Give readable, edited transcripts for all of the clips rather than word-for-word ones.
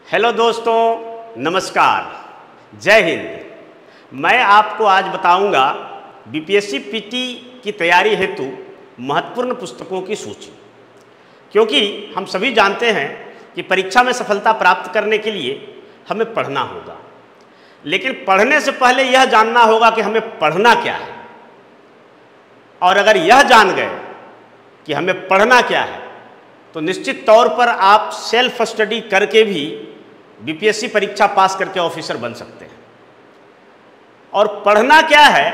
Hello दोस्तों, नमस्कार, जय हिंद। मैं आपको आज बताऊंगा बीपीएससी पीटी की तैयारी हेतु महत्वपूर्ण पुस्तकों की सूची। क्योंकि हम सभी जानते हैं कि परीक्षा में सफलता प्राप्त करने के लिए हमें पढ़ना होगा, लेकिन पढ़ने से पहले यह जानना होगा कि हमें पढ़ना क्या है। और अगर यह जान गए कि हमें पढ़ना क्या है तो निश्चित तौर पर आप सेल्फ स्टडी करके भी बीपीएससी परीक्षा पास करके ऑफिसर बन सकते हैं। और पढ़ना क्या है,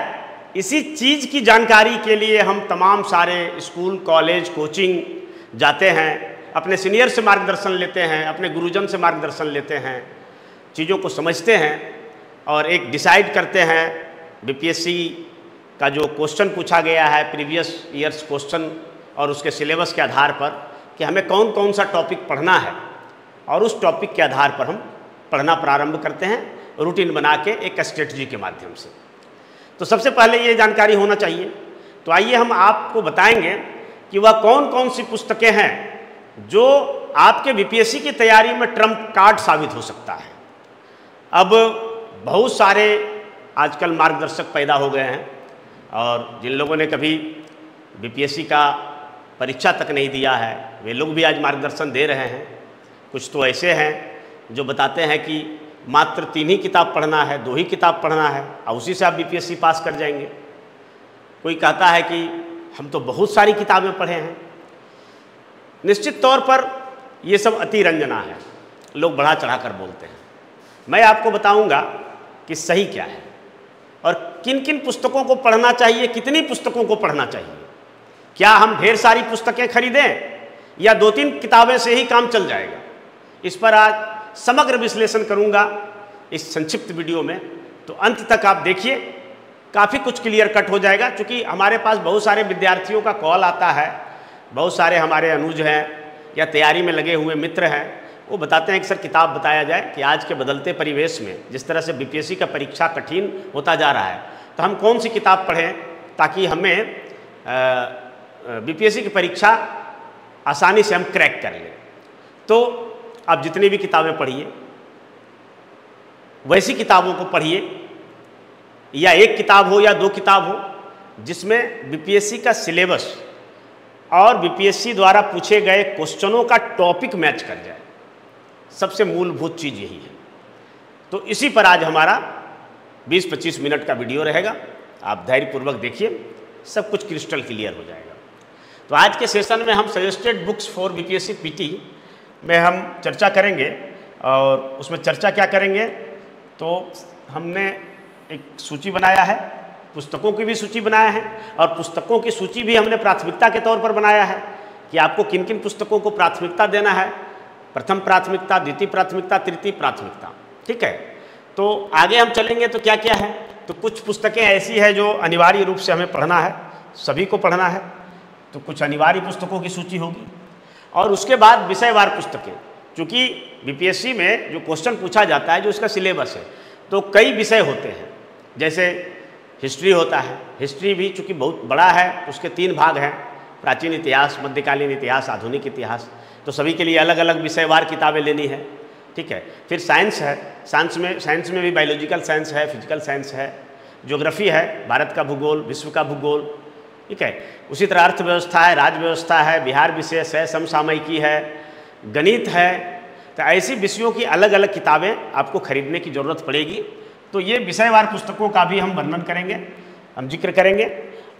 इसी चीज़ की जानकारी के लिए हम तमाम सारे स्कूल, कॉलेज, कोचिंग जाते हैं, अपने सीनियर से मार्गदर्शन लेते हैं, अपने गुरुजन से मार्गदर्शन लेते हैं, चीज़ों को समझते हैं और एक डिसाइड करते हैं बीपीएससी का जो क्वेश्चन पूछा गया है, प्रीवियस ईयर्स क्वेश्चन और उसके सिलेबस के आधार पर कि हमें कौन कौन सा टॉपिक पढ़ना है, और उस टॉपिक के आधार पर हम पढ़ना प्रारंभ करते हैं रूटीन बना के एक स्ट्रेटजी के माध्यम से। तो सबसे पहले ये जानकारी होना चाहिए। तो आइए हम आपको बताएंगे कि वह कौन कौन सी पुस्तकें हैं जो आपके बीपीएससी की तैयारी में ट्रम्प कार्ड साबित हो सकता है। अब बहुत सारे आजकल मार्गदर्शक पैदा हो गए हैं और जिन लोगों ने कभी बीपीएससी का परीक्षा तक नहीं दिया है वे लोग भी आज मार्गदर्शन दे रहे हैं। कुछ तो ऐसे हैं जो बताते हैं कि मात्र 3 ही किताब पढ़ना है, 2 ही किताब पढ़ना है और उसी से आप बीपीएससी पास कर जाएंगे। कोई कहता है कि हम तो बहुत सारी किताबें पढ़े हैं। निश्चित तौर पर ये सब अति रंजना है, लोग बढ़ा चढ़ा कर बोलते हैं। मैं आपको बताऊंगा कि सही क्या है और किन किन पुस्तकों को पढ़ना चाहिए, कितनी पुस्तकों को पढ़ना चाहिए। क्या हम ढेर सारी पुस्तकें खरीदें या 2-3 किताबें से ही काम चल जाएगा, इस पर आज समग्र विश्लेषण करूंगा इस संक्षिप्त वीडियो में। तो अंत तक आप देखिए, काफ़ी कुछ क्लियर कट हो जाएगा। क्योंकि हमारे पास बहुत सारे विद्यार्थियों का कॉल आता है, बहुत सारे हमारे अनुज हैं या तैयारी में लगे हुए मित्र हैं, वो बताते हैं कि सर किताब बताया जाए कि आज के बदलते परिवेश में जिस तरह से बीपीएससी का परीक्षा कठिन होता जा रहा है तो हम कौन सी किताब पढ़ें ताकि हमें बीपीएससी की परीक्षा आसानी से हम क्रैक कर लें। तो आप जितनी भी किताबें पढ़िए वैसी किताबों को पढ़िए, या एक किताब हो या 2 किताब हो जिसमें बीपीएससी का सिलेबस और बीपीएससी द्वारा पूछे गए क्वेश्चनों का टॉपिक मैच कर जाए। सबसे मूलभूत चीज़ यही है। तो इसी पर आज हमारा 20-25 मिनट का वीडियो रहेगा। आप धैर्यपूर्वक देखिए, सब कुछ क्रिस्टल क्लियर हो जाएगा। तो आज के सेशन में हम suggested books for BPSC PT में हम चर्चा करेंगे। और उसमें चर्चा क्या करेंगे, तो हमने एक सूची बनाया है, पुस्तकों की भी सूची बनाया है और पुस्तकों की सूची भी हमने प्राथमिकता के तौर पर बनाया है कि आपको किन किन पुस्तकों को प्राथमिकता देना है। प्रथम प्राथमिकता, द्वितीय प्राथमिकता, तृतीय प्राथमिकता। ठीक है, तो आगे हम चलेंगे तो क्या क्या है। तो कुछ पुस्तकें ऐसी है जो अनिवार्य रूप से हमें पढ़ना है, सभी को पढ़ना है, तो कुछ अनिवार्य पुस्तकों की सूची होगी। और उसके बाद विषयवार पुस्तकें, क्योंकि बीपीएससी में जो क्वेश्चन पूछा जाता है, जो इसका सिलेबस है, तो कई विषय होते हैं। जैसे हिस्ट्री होता है, हिस्ट्री भी चूँकि बहुत बड़ा है, उसके 3 भाग हैं, प्राचीन इतिहास, मध्यकालीन इतिहास, आधुनिक इतिहास। तो सभी के लिए अलग अलग विषयवार किताबें लेनी है। ठीक है, फिर साइंस है, साइंस में भी बायोलॉजिकल साइंस है, फिजिकल साइंस है, ज्योग्राफी है, भारत का भूगोल, विश्व का भूगोल। ठीक है, उसी तरह अर्थव्यवस्था है, राज्य व्यवस्था है, बिहार विशेष है, समसामयिकी है, गणित है। तो ऐसी विषयों की अलग अलग किताबें आपको खरीदने की ज़रूरत पड़ेगी। तो ये विषयवार पुस्तकों का भी हम वर्णन करेंगे, हम जिक्र करेंगे।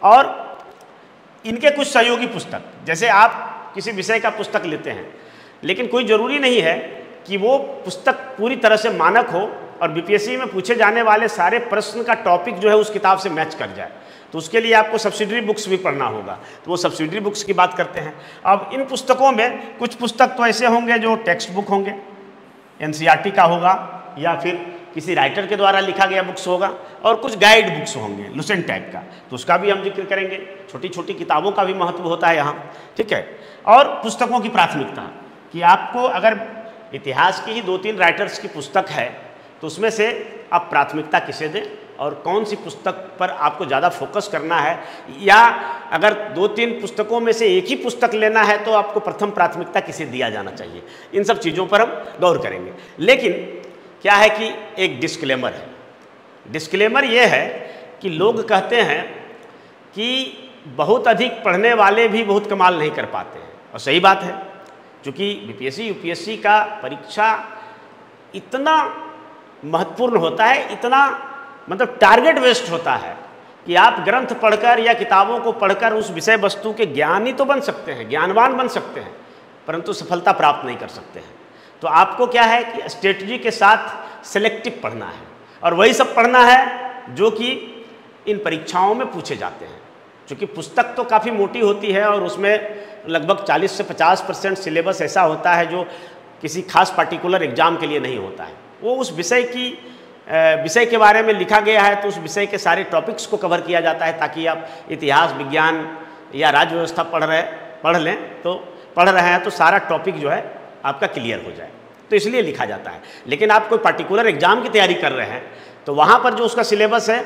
और इनके कुछ सहयोगी पुस्तक, जैसे आप किसी विषय का पुस्तक लेते हैं, लेकिन कोई ज़रूरी नहीं है कि वो पुस्तक पूरी तरह से मानक हो और बीपीएससी में पूछे जाने वाले सारे प्रश्न का टॉपिक जो है उस किताब से मैच कर जाए। तो उसके लिए आपको सब्सिडरी बुक्स भी पढ़ना होगा। तो वो सब्सिडरी बुक्स की बात करते हैं। अब इन पुस्तकों में कुछ पुस्तक तो ऐसे होंगे जो टेक्स्ट बुक होंगे, एनसीईआरटी का होगा या फिर किसी राइटर के द्वारा लिखा गया बुक्स होगा, और कुछ गाइड बुक्स होंगे लुसेंट टाइप का, तो उसका भी हम जिक्र करेंगे। छोटी छोटी किताबों का भी महत्व होता है यहाँ। ठीक है, और पुस्तकों की प्राथमिकता कि आपको अगर इतिहास की ही 2-3 राइटर्स की पुस्तक है तो उसमें से आप प्राथमिकता किसे दें और कौन सी पुस्तक पर आपको ज़्यादा फोकस करना है, या अगर 2-3 पुस्तकों में से एक ही पुस्तक लेना है तो आपको प्रथम प्राथमिकता किसे दिया जाना चाहिए, इन सब चीज़ों पर हम गौर करेंगे। लेकिन क्या है कि एक डिस्क्लेमर है। डिस्क्लेमर ये है कि लोग कहते हैं कि बहुत अधिक पढ़ने वाले भी बहुत कमाल नहीं कर पाते हैं, और सही बात है, क्योंकि बीपीएससी यूपीएससी का परीक्षा इतना महत्वपूर्ण होता है, इतना मतलब टारगेट बेस्ड होता है कि आप ग्रंथ पढ़कर या किताबों को पढ़कर उस विषय वस्तु के ज्ञानी तो बन सकते हैं, ज्ञानवान बन सकते हैं, परंतु सफलता प्राप्त नहीं कर सकते हैं। तो आपको क्या है कि स्ट्रेटजी के साथ सेलेक्टिव पढ़ना है, और वही सब पढ़ना है जो कि इन परीक्षाओं में पूछे जाते हैं। क्योंकि पुस्तक तो काफ़ी मोटी होती है और उसमें लगभग 40 से 50% सिलेबस ऐसा होता है जो किसी खास पार्टिकुलर एग्जाम के लिए नहीं होता है। वो उस विषय के बारे में लिखा गया है, तो उस विषय के सारे टॉपिक्स को कवर किया जाता है, ताकि आप इतिहास, विज्ञान या राज्य व्यवस्था पढ़ रहे हैं तो सारा टॉपिक जो है आपका क्लियर हो जाए, तो इसलिए लिखा जाता है। लेकिन आप कोई पार्टिकुलर एग्जाम की तैयारी कर रहे हैं तो वहाँ पर जो उसका सिलेबस है,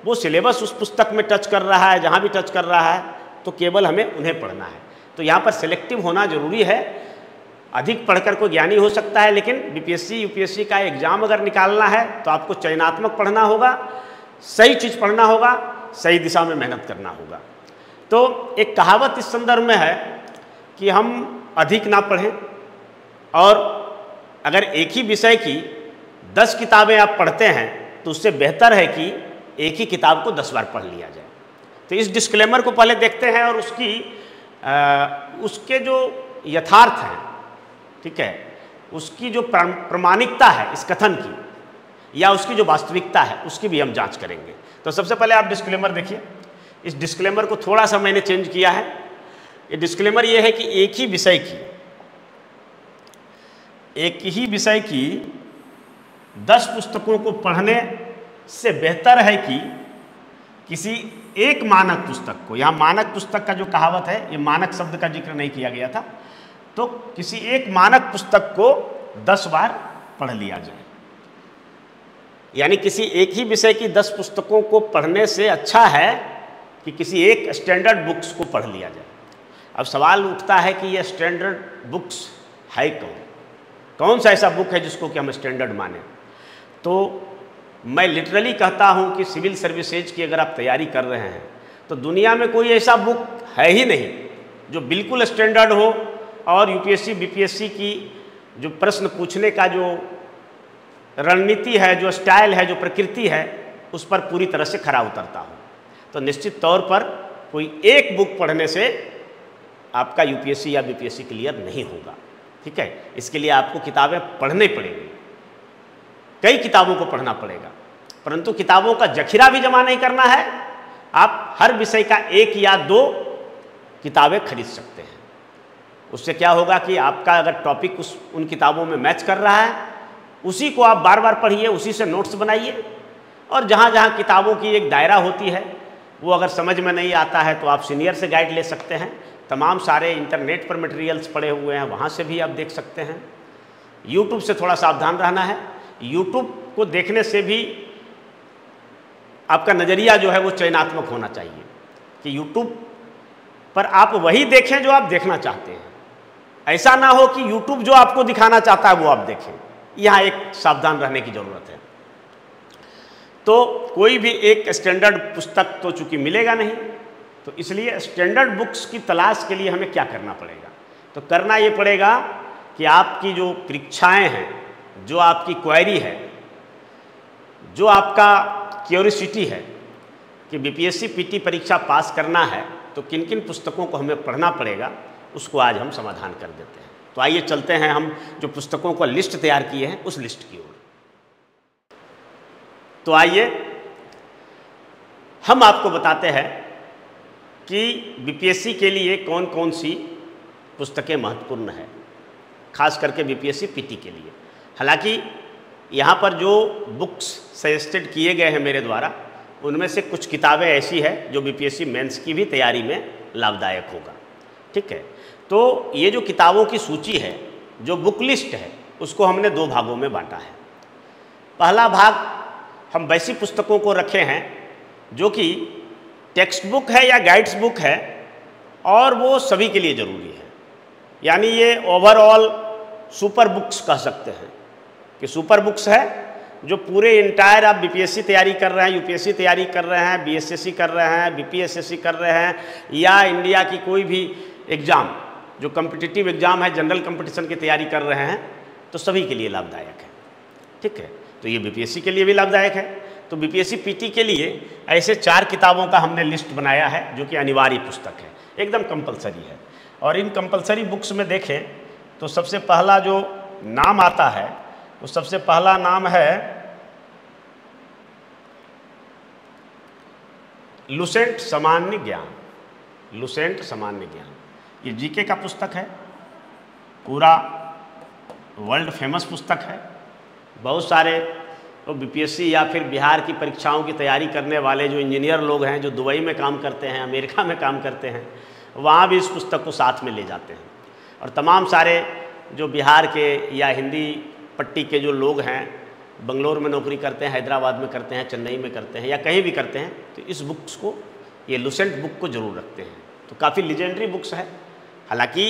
वो सिलेबस उस पुस्तक में टच कर रहा है, जहाँ भी टच कर रहा है तो केवल हमें उन्हें पढ़ना है। तो यहाँ पर सेलेक्टिव होना जरूरी है। अधिक पढ़कर कोई ज्ञानी हो सकता है, लेकिन बीपीएससी यूपीएससी का एग्जाम अगर निकालना है तो आपको चयनात्मक पढ़ना होगा, सही चीज़ पढ़ना होगा, सही दिशा में मेहनत करना होगा। तो एक कहावत इस संदर्भ में है कि हम अधिक ना पढ़ें, और अगर एक ही विषय की 10 किताबें आप पढ़ते हैं तो उससे बेहतर है कि एक ही किताब को 10 बार पढ़ लिया जाए। तो इस डिस्क्लेमर को पहले देखते हैं और उसके जो यथार्थ है, ठीक है, उसकी जो प्रामाणिकता है इस कथन की, या उसकी जो वास्तविकता है उसकी भी हम जांच करेंगे। तो सबसे पहले आप डिस्क्लेमर देखिए। इस डिस्क्लेमर को थोड़ा सा मैंने चेंज किया है। ये डिस्क्लेमर ये है कि एक ही विषय की 10 पुस्तकों को पढ़ने से बेहतर है कि किसी एक मानक पुस्तक को, यहाँ मानक पुस्तक का जो कहावत है, ये मानक शब्द का जिक्र नहीं किया गया था, तो किसी एक मानक पुस्तक को 10 बार पढ़ लिया जाए। यानी किसी एक ही विषय की 10 पुस्तकों को पढ़ने से अच्छा है कि किसी एक स्टैंडर्ड बुक्स को पढ़ लिया जाए। अब सवाल उठता है कि ये स्टैंडर्ड बुक्स है कौन सा ऐसा बुक है जिसको कि हम स्टैंडर्ड माने। तो मैं लिटरली कहता हूँ कि सिविल सर्विसेज की अगर आप तैयारी कर रहे हैं तो दुनिया में कोई ऐसा बुक है ही नहीं जो बिल्कुल स्टैंडर्ड हो, और यूपीएससी बीपीएससी की जो प्रश्न पूछने का जो रणनीति है, जो स्टाइल है, जो प्रकृति है, उस पर पूरी तरह से खरा उतरता हो। तो निश्चित तौर पर कोई एक बुक पढ़ने से आपका यूपीएससी या बीपीएससी क्लियर नहीं होगा, ठीक है। इसके लिए आपको किताबें पढ़नी पड़ेंगी, कई किताबों को पढ़ना पड़ेगा, परंतु किताबों का जखीरा भी जमा नहीं करना है। आप हर विषय का 1 या 2 किताबें खरीद सकते हैं। उससे क्या होगा कि आपका अगर टॉपिक उन किताबों में मैच कर रहा है, उसी को आप बार बार पढ़िए, उसी से नोट्स बनाइए, और जहाँ जहाँ किताबों की एक दायरा होती है वो अगर समझ में नहीं आता है तो आप सीनियर से गाइड ले सकते हैं। तमाम सारे इंटरनेट पर मटेरियल्स पड़े हुए हैं, वहाँ से भी आप देख सकते हैं। यूट्यूब से थोड़ा सावधान रहना है। यूट्यूब को देखने से भी आपका नज़रिया जो है वो चयनात्मक होना चाहिए कि यूट्यूब पर आप वही देखें जो आप देखना चाहते हैं। ऐसा ना हो कि यूट्यूब जो आपको दिखाना चाहता है वो आप देखें। यहाँ एक सावधान रहने की ज़रूरत है। तो कोई भी एक स्टैंडर्ड पुस्तक तो चूँकि मिलेगा नहीं, तो इसलिए स्टैंडर्ड बुक्स की तलाश के लिए हमें क्या करना पड़ेगा? तो करना ये पड़ेगा कि आपकी जो परीक्षाएं हैं, जो आपकी क्वेरी है, जो आपका क्यूरियोसिटी है कि बीपीएससी पीटी परीक्षा पास करना है तो किन किन पुस्तकों को हमें पढ़ना पड़ेगा, उसको आज हम समाधान कर देते हैं। तो आइए चलते हैं हम जो पुस्तकों का लिस्ट तैयार किए हैं उस लिस्ट की ओर। तो आइए हम आपको बताते हैं कि बीपीएससी के लिए कौन कौन सी पुस्तकें महत्वपूर्ण है, खास करके बीपीएससी पीटी के लिए। हालांकि यहाँ पर जो बुक्स सजेस्टेड किए गए हैं मेरे द्वारा, उनमें से कुछ किताबें ऐसी है जो बीपीएससी मेंस की भी तैयारी में लाभदायक होगा, ठीक है। तो ये जो किताबों की सूची है, जो बुक लिस्ट है, उसको हमने 2 भागों में बांटा है। पहला भाग हम वैसी पुस्तकों को रखे हैं जो कि टेक्स्ट बुक है या गाइड्स बुक है और वो सभी के लिए ज़रूरी है। यानी ये ओवरऑल सुपर बुक्स कह सकते हैं कि सुपर बुक्स है जो पूरे इंटायर आप बीपीएससी तैयारी कर रहे हैं, यूपीएससी तैयारी कर रहे हैं, बीएसएससी कर रहे हैं, बीपीएसएससी कर रहे हैं, या इंडिया की कोई भी एग्ज़ाम जो कम्पिटिटिव एग्ज़ाम है, जनरल कंपटीशन की तैयारी कर रहे हैं, तो सभी के लिए लाभदायक है। ठीक है, तो ये बीपीएससी के लिए भी लाभदायक है। तो बीपीएससी पीटी के लिए ऐसे 4 किताबों का हमने लिस्ट बनाया है जो कि अनिवार्य पुस्तक है, एकदम कंपलसरी है। और इन कंपलसरी बुक्स में देखें तो सबसे पहला जो नाम आता है वो सबसे पहला नाम है लुसेंट सामान्य ज्ञान। लुसेंट सामान्य ज्ञान ये जीके का पुस्तक है, पूरा वर्ल्ड फेमस पुस्तक है। बहुत सारे तो बीपीएससी या फिर बिहार की परीक्षाओं की तैयारी करने वाले जो इंजीनियर लोग हैं, जो दुबई में काम करते हैं, अमेरिका में काम करते हैं, वहाँ भी इस पुस्तक को साथ में ले जाते हैं। और तमाम सारे जो बिहार के या हिंदी पट्टी के जो लोग हैं, बंगलोर में नौकरी करते हैं, हैदराबाद में करते हैं, चेन्नई में करते हैं या कहीं भी करते हैं, तो इस बुक्स को, ये लुसेंट बुक को ज़रूर रखते हैं। तो काफ़ी लीजेंडरी बुक्स है। हालांकि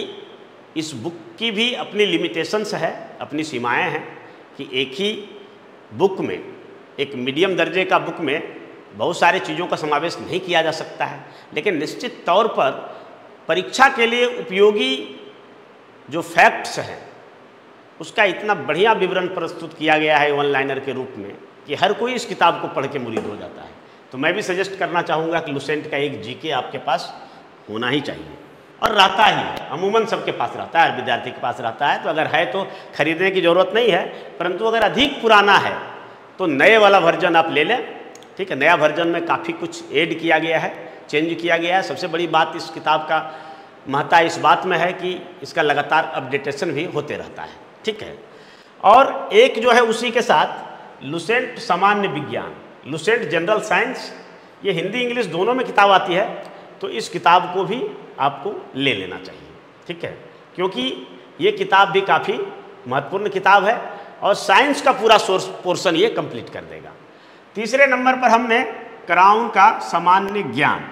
इस बुक की भी अपनी लिमिटेशंस है, अपनी सीमाएं हैं कि एक ही बुक में, एक मीडियम दर्जे का बुक में बहुत सारी चीज़ों का समावेश नहीं किया जा सकता है, लेकिन निश्चित तौर पर परीक्षा के लिए उपयोगी जो फैक्ट्स हैं उसका इतना बढ़िया विवरण प्रस्तुत किया गया है वन लाइनर के रूप में कि हर कोई इस किताब को पढ़ के मुरीद हो जाता है। तो मैं भी सजेस्ट करना चाहूँगा कि लुसेंट का एक जीके आपके पास होना ही चाहिए, और रहता ही है, अमूमन सबके पास रहता है, हर विद्यार्थी के पास रहता है। तो अगर है तो खरीदने की ज़रूरत नहीं है, परंतु अगर अधिक पुराना है तो नए वाला वर्जन आप ले लें। ठीक है, नया वर्जन में काफ़ी कुछ ऐड किया गया है, चेंज किया गया है। सबसे बड़ी बात इस किताब का महत्ता इस बात में है कि इसका लगातार अपडेटेशन भी होते रहता है। ठीक है, और एक जो है उसी के साथ लुसेंट सामान्य विज्ञान, लुसेंट जनरल साइंस, ये हिंदी इंग्लिश दोनों में किताब आती है, तो इस किताब को भी आपको ले लेना चाहिए। ठीक है, क्योंकि ये किताब भी काफ़ी महत्वपूर्ण किताब है और साइंस का पूरा सोर्स पोर्शन ये कंप्लीट कर देगा। तीसरे नंबर पर हमने क्राउन का सामान्य ज्ञान,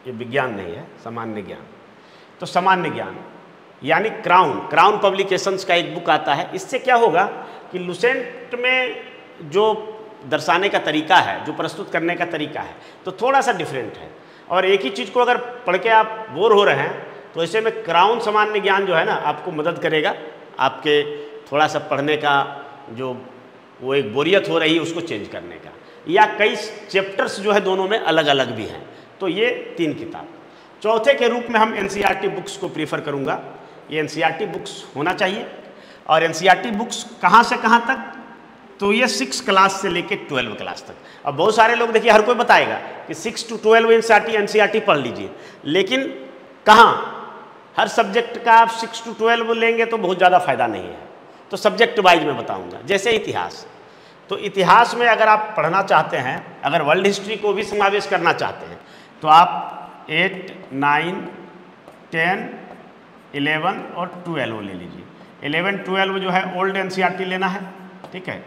ये विज्ञान नहीं है, सामान्य ज्ञान। तो सामान्य ज्ञान यानी क्राउन पब्लिकेशंस का एक बुक आता है। इससे क्या होगा कि लुसेंट में जो दर्शाने का तरीका है, जो प्रस्तुत करने का तरीका है, तो थोड़ा सा डिफरेंट है। और एक ही चीज़ को अगर पढ़ के आप बोर हो रहे हैं तो ऐसे में क्राउन सामान्य ज्ञान जो है ना, आपको मदद करेगा, आपके थोड़ा सा पढ़ने का जो वो एक बोरियत हो रही है उसको चेंज करने का। या कई चैप्टर्स जो है दोनों में अलग अलग भी हैं। तो ये 3 किताब। चौथे के रूप में हम एनसीईआरटी बुक्स को प्रीफर करूँगा। ये एनसीईआरटी बुक्स होना चाहिए। और एनसीईआरटी बुक्स कहाँ से कहाँ तक, तो ये 6 क्लास से लेके 12 क्लास तक। अब बहुत सारे लोग देखिए, हर कोई बताएगा कि 6 to 12 एनसीईआरटी पढ़ लीजिए, लेकिन कहाँ, हर सब्जेक्ट का आप 6 to 12 लेंगे तो बहुत ज़्यादा फायदा नहीं है। तो सब्जेक्ट वाइज में बताऊंगा। जैसे इतिहास, तो इतिहास में अगर आप पढ़ना चाहते हैं, अगर वर्ल्ड हिस्ट्री को भी समावेश करना चाहते हैं, तो आप 8, 9, 10, 11 और 12 ले लीजिए। 11, 12 जो है ओल्ड एनसीईआरटी लेना है। ठीक है,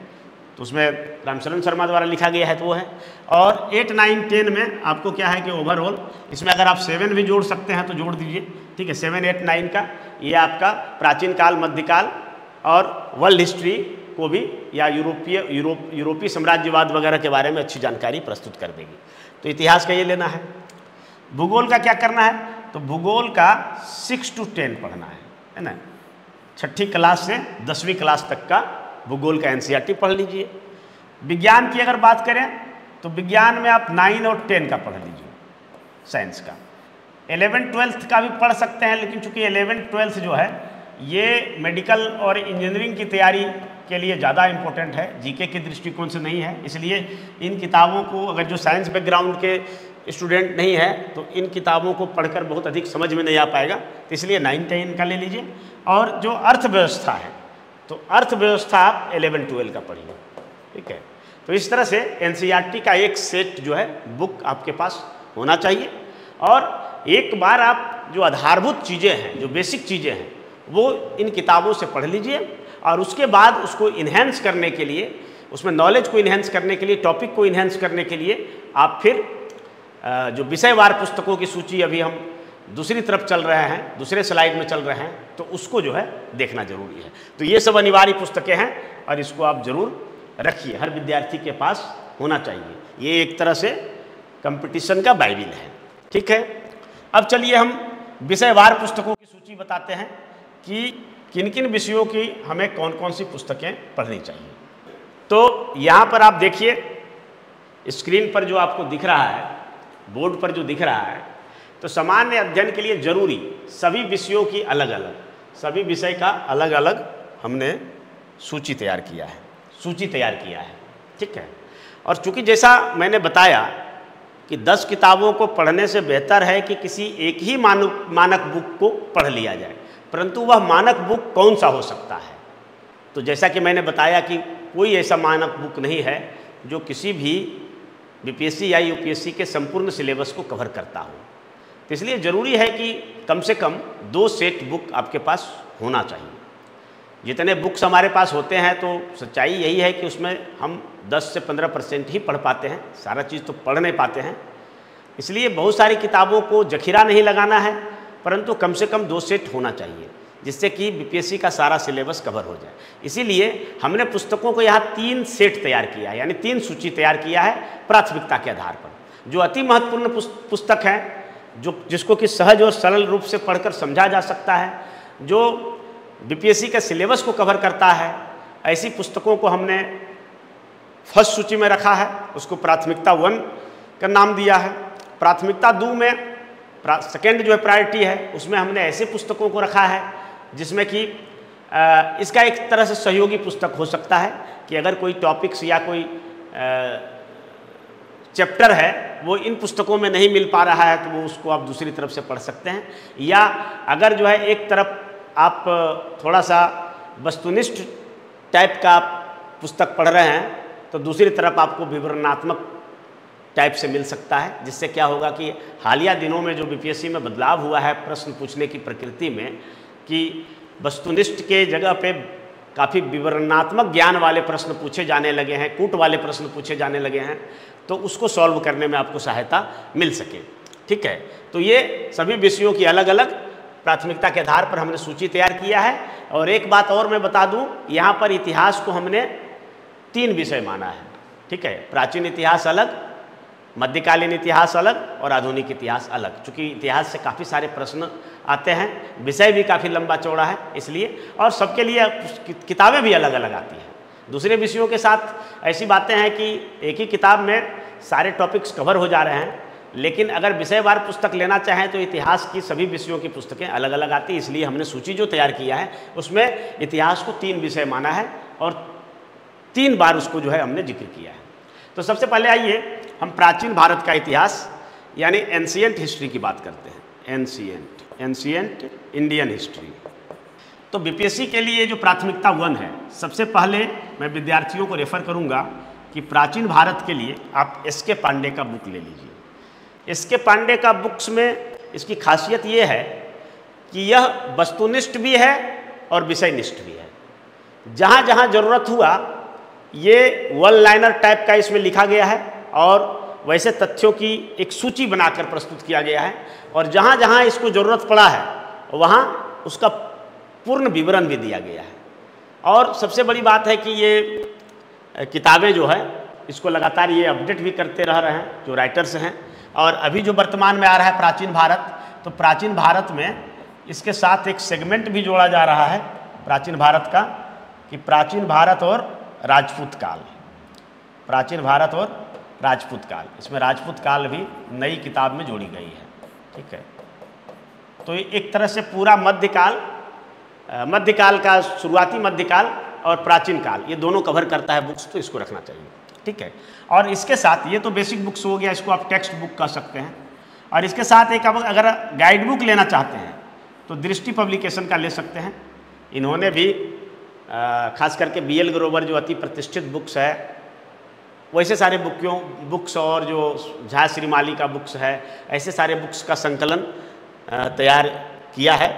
तो उसमें रामचरण शर्मा द्वारा लिखा गया है तो वो है। और 8, 9, 10 में आपको क्या है कि ओवरऑल इसमें अगर आप 7 भी जोड़ सकते हैं तो जोड़ दीजिए। ठीक है, 7, 8, 9 का ये आपका प्राचीन काल, मध्यकाल और वर्ल्ड हिस्ट्री को भी, या यूरोपीय साम्राज्यवाद वगैरह के बारे में अच्छी जानकारी प्रस्तुत कर देगी। तो इतिहास का ये लेना है। भूगोल का क्या करना है, तो भूगोल का 6 to 10 पढ़ना है ना। 6ठी क्लास से 10वीं क्लास तक का भूगोल का एनसीईआरटी पढ़ लीजिए। विज्ञान की अगर बात करें तो विज्ञान में आप 9 और 10 का पढ़ लीजिए, साइंस का। 11, 12 का भी पढ़ सकते हैं, लेकिन चूंकि 11, 12 जो है ये मेडिकल और इंजीनियरिंग की तैयारी के लिए ज़्यादा इम्पोर्टेंट है, जीके के दृष्टिकोण से नहीं है। इसलिए इन किताबों को, अगर जो साइंस बैकग्राउंड के स्टूडेंट नहीं है तो इन किताबों को पढ़कर बहुत अधिक समझ में नहीं आ पाएगा। तो इसलिए 9, 10 का ले लीजिए। और जो अर्थव्यवस्था है, तो अर्थव्यवस्था आप 11, 12 का पढ़िए। ठीक है, तो इस तरह से एनसीईआरटी का एक सेट जो है बुक आपके पास होना चाहिए। और एक बार आप जो आधारभूत चीज़ें हैं, जो बेसिक चीज़ें हैं, वो इन किताबों से पढ़ लीजिए। और उसके बाद उसको इन्हेंस करने के लिए, उसमें नॉलेज को इन्हेंस करने के लिए, टॉपिक को इन्हेंस करने के लिए आप फिर जो विषयवार पुस्तकों की सूची अभी हम दूसरी तरफ चल रहे हैं, दूसरे स्लाइड में चल रहे हैं, तो उसको जो है देखना जरूरी है। तो ये सब अनिवार्य पुस्तकें हैं और इसको आप जरूर रखिए, हर विद्यार्थी के पास होना चाहिए। ये एक तरह से कंपटीशन का बाइबिल है। ठीक है, अब चलिए हम विषयवार पुस्तकों की सूची बताते हैं कि किन किन विषयों की हमें कौन कौन सी पुस्तकें पढ़नी चाहिए। तो यहाँ पर आप देखिए, स्क्रीन पर जो आपको दिख रहा है, बोर्ड पर जो दिख रहा है, तो सामान्य अध्ययन के लिए जरूरी सभी विषयों की अलग अलग, सभी विषय का अलग अलग हमने सूची तैयार किया है। ठीक है, और चूंकि जैसा मैंने बताया कि 10 किताबों को पढ़ने से बेहतर है कि किसी एक ही मानक बुक को पढ़ लिया जाए, परंतु वह मानक बुक कौन सा हो सकता है। तो जैसा कि मैंने बताया कि कोई ऐसा मानक बुक नहीं है जो किसी भी बीपीएससी या यूपीएससी के संपूर्ण सिलेबस को कवर करता हो। तो इसलिए ज़रूरी है कि कम से कम 2 सेट बुक आपके पास होना चाहिए। जितने बुक्स हमारे पास होते हैं तो सच्चाई यही है कि उसमें हम 10 से 15% ही पढ़ पाते हैं, सारा चीज़ तो पढ़ नहीं पाते हैं। इसलिए बहुत सारी किताबों को जखीरा नहीं लगाना है, परंतु कम से कम 2 सेट होना चाहिए, जिससे कि बीपीएससी का सारा सिलेबस कवर हो जाए। इसीलिए हमने पुस्तकों को यहाँ 3 सेट तैयार किया है, यानी 3 सूची तैयार किया है प्राथमिकता के आधार पर। जो अति महत्वपूर्ण पुस्तक है, जिसको कि सहज और सरल रूप से पढ़कर समझा जा सकता है, जो बीपीएससी के सिलेबस को कवर करता है, ऐसी पुस्तकों को हमने फर्स्ट सूची में रखा है, उसको प्राथमिकता 1 का नाम दिया है। प्राथमिकता 2 में सेकेंड जो है प्रायोरिटी है, उसमें हमने ऐसे पुस्तकों को रखा है जिसमें कि इसका एक तरह से सहयोगी पुस्तक हो सकता है कि अगर कोई टॉपिक्स या कोई चैप्टर है वो इन पुस्तकों में नहीं मिल पा रहा है, तो वो उसको आप दूसरी तरफ से पढ़ सकते हैं। या अगर जो है एक तरफ आप थोड़ा सा वस्तुनिष्ठ टाइप का पुस्तक पढ़ रहे हैं, तो दूसरी तरफ आपको विवरणात्मक टाइप से मिल सकता है, जिससे क्या होगा कि हालिया दिनों में जो बीपीएससी में बदलाव हुआ है प्रश्न पूछने की प्रकृति में, कि वस्तुनिष्ठ के जगह पे काफ़ी विवरणात्मक ज्ञान वाले प्रश्न पूछे जाने लगे हैं, कूट वाले प्रश्न पूछे जाने लगे हैं, तो उसको सॉल्व करने में आपको सहायता मिल सके। ठीक है, तो ये सभी विषयों की अलग अलग प्राथमिकता के आधार पर हमने सूची तैयार किया है। और एक बात और मैं बता दूं, यहाँ पर इतिहास को हमने 3 विषय माना है। ठीक है, प्राचीन इतिहास अलग, मध्यकालीन इतिहास अलग और आधुनिक इतिहास अलग। चूँकि इतिहास से काफ़ी सारे प्रश्न आते हैं, विषय भी काफ़ी लंबा चौड़ा है इसलिए, और सबके लिए किताबें भी अलग अलग आती हैं। दूसरे विषयों के साथ ऐसी बातें हैं कि एक ही किताब में सारे टॉपिक्स कवर हो जा रहे हैं, लेकिन अगर विषयवार पुस्तक लेना चाहें तो इतिहास की सभी विषयों की पुस्तकें अलग अलग आती हैं। इसलिए हमने सूची जो तैयार किया है उसमें इतिहास को 3 विषय माना है और 3 बार उसको जो है हमने जिक्र किया है। तो सबसे पहले आइए हम प्राचीन भारत का इतिहास यानी एंशिएंट हिस्ट्री की बात करते हैं। Ancient Indian history. तो बीपीएससी के लिए जो प्राथमिकता 1 है, सबसे पहले मैं विद्यार्थियों को रेफर करूंगा कि प्राचीन भारत के लिए आप एस.के. पांडे का बुक ले लीजिए। एस.के. पांडे का बुक्स में इसकी खासियत ये है कि यह वस्तुनिष्ठ भी है और विषयनिष्ठ भी है। जहाँ जहाँ जरूरत हुआ ये वन लाइनर टाइप का इसमें लिखा गया है और वैसे तथ्यों की एक सूची बनाकर प्रस्तुत किया गया है, और जहाँ जहाँ इसको ज़रूरत पड़ा है वहाँ उसका पूर्ण विवरण भी दिया गया है। और सबसे बड़ी बात है कि ये किताबें जो है इसको लगातार ये अपडेट भी करते रह रहे हैं जो राइटर्स हैं। और अभी जो वर्तमान में आ रहा है प्राचीन भारत, तो प्राचीन भारत में इसके साथ एक सेगमेंट भी जोड़ा जा रहा है प्राचीन भारत का, कि प्राचीन भारत और राजपूत काल। प्राचीन भारत और राजपूत काल, इसमें राजपूत काल भी नई किताब में जोड़ी गई है। ठीक है, तो एक तरह से पूरा मध्यकाल का शुरुआती मध्यकाल और प्राचीन काल ये दोनों कवर करता है बुक्स, तो इसको रखना चाहिए। ठीक है, और इसके साथ ये तो बेसिक बुक्स हो गया, इसको आप टेक्स्ट बुक कह सकते हैं। और इसके साथ एक अगर गाइड बुक लेना चाहते हैं तो दृष्टि पब्लिकेशन का ले सकते हैं। इन्होंने भी खास करके BL ग्रोवर जो अति प्रतिष्ठित बुक्स है, वैसे सारे बुक्स और जो झा श्रीमाली का बुक्स है, ऐसे सारे बुक्स का संकलन तैयार किया है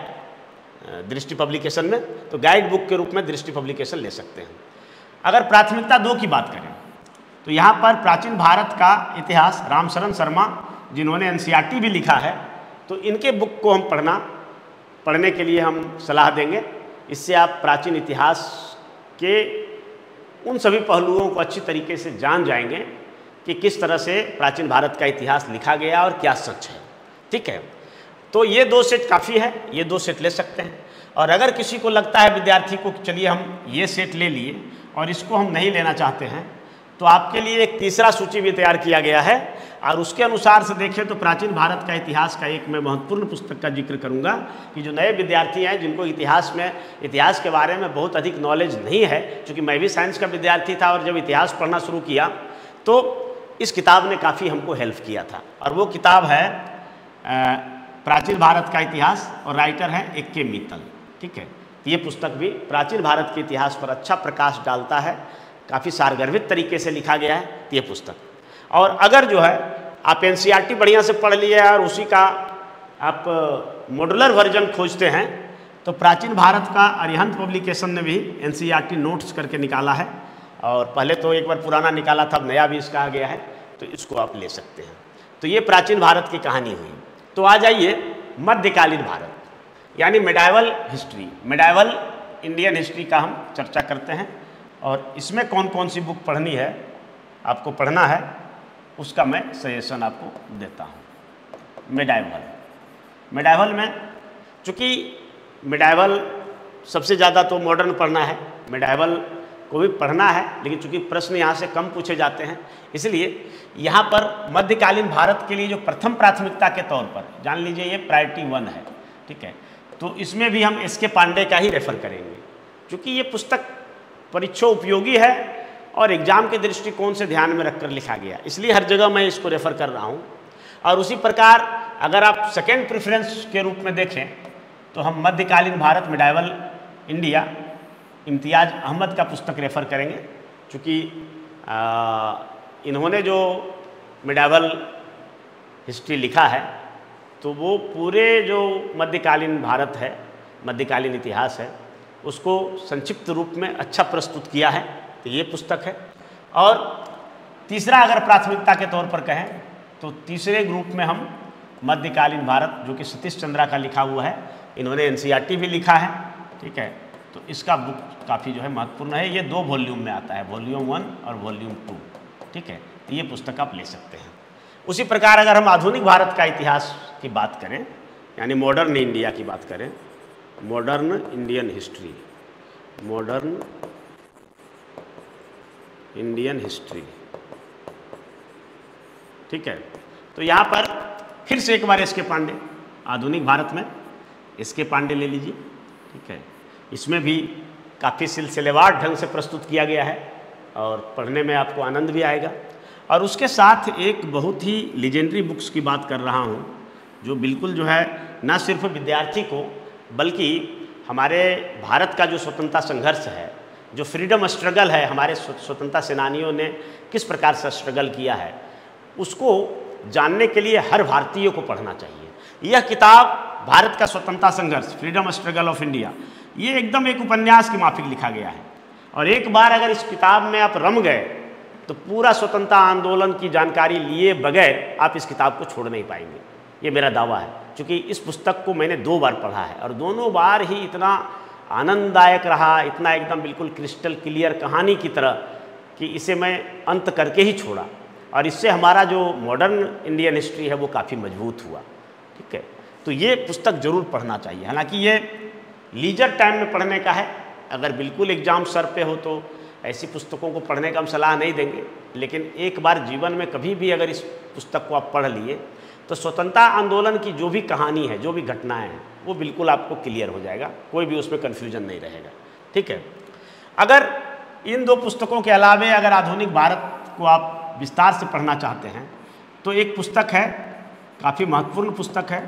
दृष्टि पब्लिकेशन में। तो गाइड बुक के रूप में दृष्टि पब्लिकेशन ले सकते हैं। अगर प्राथमिकता 2 की बात करें तो यहाँ पर प्राचीन भारत का इतिहास रामशरण शर्मा जिन्होंने एनसीईआरटी भी लिखा है, तो इनके बुक को हम पढ़ने के लिए हम सलाह देंगे। इससे आप प्राचीन इतिहास के उन सभी पहलुओं को अच्छी तरीके से जान जाएंगे कि किस तरह से प्राचीन भारत का इतिहास लिखा गया और क्या सच है। ठीक है, तो ये 2 सेट काफ़ी है, ये 2 सेट ले सकते हैं। और अगर किसी को लगता है विद्यार्थी को कि चलिए हम ये सेट ले लिए और इसको हम नहीं लेना चाहते हैं, तो आपके लिए एक तीसरा सूची भी तैयार किया गया है और उसके अनुसार से देखें तो प्राचीन भारत का इतिहास का एक मैं महत्वपूर्ण पुस्तक का जिक्र करूंगा कि जो नए विद्यार्थी हैं जिनको इतिहास के बारे में बहुत अधिक नॉलेज नहीं है, क्योंकि मैं भी साइंस का विद्यार्थी था और जब इतिहास पढ़ना शुरू किया तो इस किताब ने काफ़ी हमको हेल्प किया था। और वो किताब है प्राचीन भारत का इतिहास और राइटर हैं A.K. मित्तल। ठीक है, ये पुस्तक भी प्राचीन भारत के इतिहास पर अच्छा प्रकाश डालता है, काफ़ी सारगर्भित तरीके से लिखा गया है ये पुस्तक। और अगर जो है आप एनसीईआरटी बढ़िया से पढ़ लिए और उसी का आप मॉडुलर वर्जन खोजते हैं तो प्राचीन भारत का अरिहंत पब्लिकेशन ने भी एनसीईआरटी नोट्स करके निकाला है, और पहले तो एक बार पुराना निकाला था, अब नया भी इसका आ गया है, तो इसको आप ले सकते हैं। तो ये प्राचीन भारत की कहानी हुई। तो आ जाइए मध्यकालीन भारत यानी medieval history, medieval Indian history का हम चर्चा करते हैं। और इसमें कौन कौन सी बुक पढ़नी है, आपको पढ़ना है, उसका मैं सजेशन आपको देता हूँ। मेडाइवल में चूँकि मेडाइवल सबसे ज़्यादा तो मॉडर्न पढ़ना है, मेडाइवल को भी पढ़ना है, लेकिन चूँकि प्रश्न यहाँ से कम पूछे जाते हैं इसलिए यहाँ पर मध्यकालीन भारत के लिए जो प्रथम प्राथमिकता के तौर पर जान लीजिए ये प्रायोरिटी 1 है। ठीक है, तो इसमें भी हम एस के पांडे का ही रेफर करेंगे, क्योंकि ये पुस्तक परीक्षा उपयोगी है और एग्जाम के दृष्टिकोण से ध्यान में रखकर लिखा गया, इसलिए हर जगह मैं इसको रेफर कर रहा हूँ। और उसी प्रकार अगर आप सेकेंड प्रेफरेंस के रूप में देखें तो हम मध्यकालीन भारत मेडाइवल इंडिया इम्तियाज़ अहमद का पुस्तक रेफर करेंगे, क्योंकि इन्होंने जो मेडाइवल हिस्ट्री लिखा है तो वो पूरे जो मध्यकालीन भारत है, मध्यकालीन इतिहास है, उसको संक्षिप्त रूप में अच्छा प्रस्तुत किया है, तो ये पुस्तक है। और तीसरा अगर प्राथमिकता के तौर पर कहें तो तीसरे ग्रुप में हम मध्यकालीन भारत जो कि सतीश चंद्रा का लिखा हुआ है, इन्होंने एनसीईआरटी भी लिखा है। ठीक है, तो इसका बुक काफ़ी जो है महत्वपूर्ण है, ये 2 वॉल्यूम में आता है, वॉल्यूम 1 और वॉल्यूम 2। ठीक है, तो ये पुस्तक आप ले सकते हैं। उसी प्रकार अगर हम आधुनिक भारत का इतिहास की बात करें यानी मॉडर्न इंडिया की बात करें, modern Indian history, modern Indian history. ठीक है, तो यहाँ पर फिर से एक बार एस के पांडे, आधुनिक भारत में एस के पांडे ले लीजिए। ठीक है, इसमें भी काफ़ी सिलसिलेवार ढंग से प्रस्तुत किया गया है और पढ़ने में आपको आनंद भी आएगा। और उसके साथ एक बहुत ही लीजेंडरी बुक्स की बात कर रहा हूँ जो बिल्कुल जो है न सिर्फ विद्यार्थी को बल्कि हमारे भारत का जो स्वतंत्रता संघर्ष है, जो फ्रीडम स्ट्रगल है, हमारे स्वतंत्रता सेनानियों ने किस प्रकार से स्ट्रगल किया है, उसको जानने के लिए हर भारतीय को पढ़ना चाहिए। यह किताब भारत का स्वतंत्रता संघर्ष, फ्रीडम स्ट्रगल ऑफ इंडिया, ये एकदम एक उपन्यास की माफिक लिखा गया है। और एक बार अगर इस किताब में आप रम गए तो पूरा स्वतंत्रता आंदोलन की जानकारी लिए बगैर आप इस किताब को छोड़ नहीं पाएंगे, ये मेरा दावा है। क्योंकि इस पुस्तक को मैंने 2 बार पढ़ा है और दोनों बार ही इतना आनंददायक रहा, इतना एकदम बिल्कुल क्रिस्टल क्लियर कहानी की तरह कि इसे मैं अंत करके ही छोड़ा। और इससे हमारा जो मॉडर्न इंडियन हिस्ट्री है वो काफ़ी मजबूत हुआ। ठीक है, तो ये पुस्तक जरूर पढ़ना चाहिए। हालांकि ये लीजर टाइम में पढ़ने का है, अगर बिल्कुल एग्जाम सर पे हो तो ऐसी पुस्तकों को पढ़ने का हम सलाह नहीं देंगे, लेकिन एक बार जीवन में कभी भी अगर इस पुस्तक को आप पढ़ लिए तो स्वतंत्रता आंदोलन की जो भी कहानी है, जो भी घटनाएं हैं, वो बिल्कुल आपको क्लियर हो जाएगा, कोई भी उसमें कन्फ्यूजन नहीं रहेगा। ठीक है, अगर इन 2 पुस्तकों के अलावे अगर आधुनिक भारत को आप विस्तार से पढ़ना चाहते हैं तो एक पुस्तक है, काफ़ी महत्वपूर्ण पुस्तक है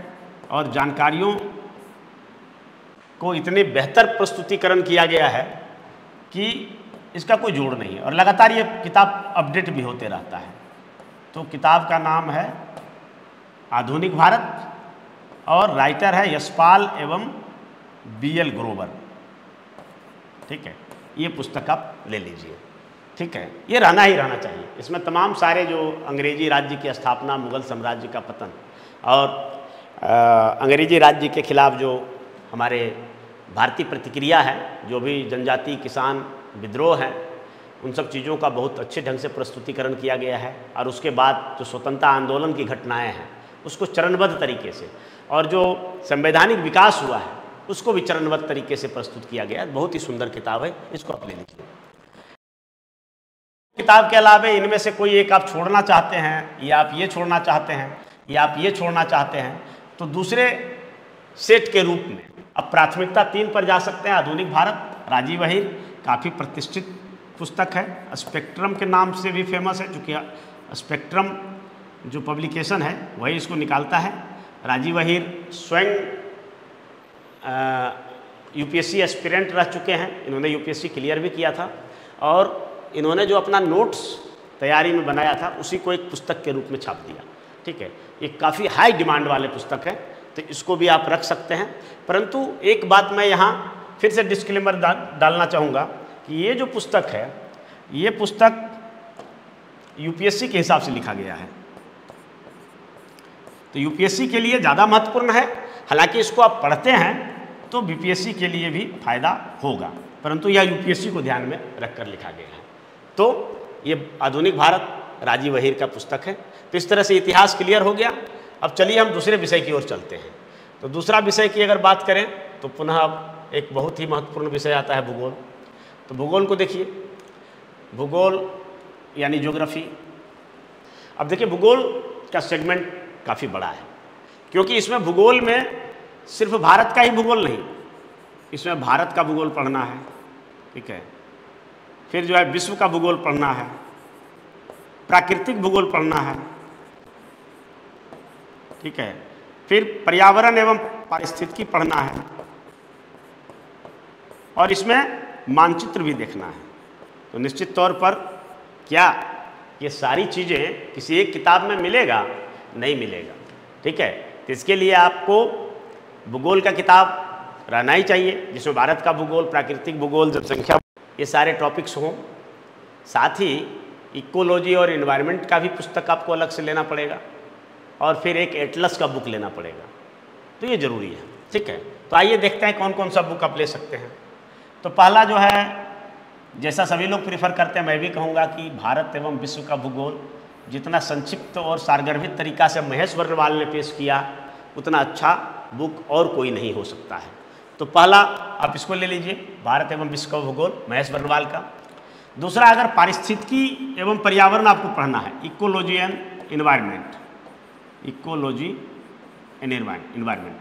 और जानकारियों को इतने बेहतर प्रस्तुतिकरण किया गया है कि इसका कोई जोड़ नहीं है और लगातार ये किताब अपडेट भी होते रहता है। तो किताब का नाम है आधुनिक भारत और राइटर है यशपाल एवं BL ग्रोवर। ठीक है, ये पुस्तक आप ले लीजिए, ठीक है। ये रहना ही रहना चाहिए। इसमें तमाम सारे जो अंग्रेजी राज्य की स्थापना, मुगल साम्राज्य का पतन और अंग्रेजी राज्य के खिलाफ जो हमारे भारतीय प्रतिक्रिया है, जो भी जनजाति किसान विद्रोह है, उन सब चीज़ों का बहुत अच्छे ढंग से प्रस्तुतिकरण किया गया है। और उसके बाद जो स्वतंत्रता आंदोलन की घटनाएं हैं उसको चरणबद्ध तरीके से, और जो संवैधानिक विकास हुआ है उसको भी चरणबद्ध तरीके से प्रस्तुत किया गया है। बहुत ही सुंदर किताब है, इसको आप ले लीजिए। किताब के अलावा इनमें से कोई एक आप छोड़ना चाहते हैं, या आप ये छोड़ना चाहते हैं, या आप ये छोड़ना चाहते हैं, तो दूसरे सेट के रूप में अब प्राथमिकता 3 पर जा सकते हैं। आधुनिक भारत, राजीव अहीर, काफ़ी प्रतिष्ठित पुस्तक है, स्पेक्ट्रम के नाम से भी फेमस है, चूँकि स्पेक्ट्रम जो पब्लिकेशन है वही इसको निकालता है। राजीव अहीर स्वयं यूपीएससी एस्पिरेंट रह चुके हैं, इन्होंने यूपीएससी क्लियर भी किया था, और इन्होंने जो अपना नोट्स तैयारी में बनाया था उसी को एक पुस्तक के रूप में छाप दिया, ठीक है। ये काफ़ी हाई डिमांड वाले पुस्तक है, तो इसको भी आप रख सकते हैं। परंतु एक बात मैं यहाँ फिर से डिस्क्लेमर डालना चाहूँगा कि ये जो पुस्तक है, ये पुस्तक यूपीएससी के हिसाब से लिखा गया है, तो यूपीएससी के लिए ज़्यादा महत्वपूर्ण है। हालांकि इसको आप पढ़ते हैं तो बीपीएससी के लिए भी फायदा होगा, परंतु यह यूपीएससी को ध्यान में रखकर लिखा गया है। तो ये आधुनिक भारत, राजीव अहीर का पुस्तक है। तो इस तरह से इतिहास क्लियर हो गया। अब चलिए हम दूसरे विषय की ओर चलते हैं। तो दूसरा विषय की अगर बात करें तो पुनः अब एक बहुत ही महत्वपूर्ण विषय आता है भूगोल। तो भूगोल को देखिए, भूगोल यानी ज्योग्राफी। अब देखिए भूगोल का सेगमेंट काफ़ी बड़ा है, क्योंकि इसमें भूगोल में सिर्फ भारत का ही भूगोल नहीं, इसमें भारत का भूगोल पढ़ना है, ठीक है। फिर जो है विश्व का भूगोल पढ़ना है, प्राकृतिक भूगोल पढ़ना है, ठीक है। फिर पर्यावरण एवं पारिस्थितिकी पढ़ना है, और इसमें मानचित्र भी देखना है। तो निश्चित तौर पर क्या ये सारी चीज़ें किसी एक किताब में मिलेगा? नहीं मिलेगा, ठीक है। तो इसके लिए आपको भूगोल का किताब रहना ही चाहिए, जिसमें भारत का भूगोल, प्राकृतिक भूगोल, जनसंख्या, ये सारे टॉपिक्स हों। साथ ही इकोलॉजी और इन्वायरमेंट का भी पुस्तक आपको अलग से लेना पड़ेगा, और फिर एक एटलस का बुक लेना पड़ेगा। तो ये ज़रूरी है, ठीक है। तो आइए देखते हैं कौन कौन सा बुक आप ले सकते हैं। तो पहला जो है, जैसा सभी लोग प्रीफर करते हैं, मैं भी कहूँगा कि भारत एवं विश्व का भूगोल जितना संक्षिप्त और सारगर्भित तरीका से महेश वर्णवाल ने पेश किया, उतना अच्छा बुक और कोई नहीं हो सकता है। तो पहला आप इसको ले लीजिए, भारत एवं विश्व का भूगोल, महेश वर्णवाल का। दूसरा, अगर पारिस्थितिकी एवं पर्यावरण आपको पढ़ना है, ecology and environment, ecology and environment,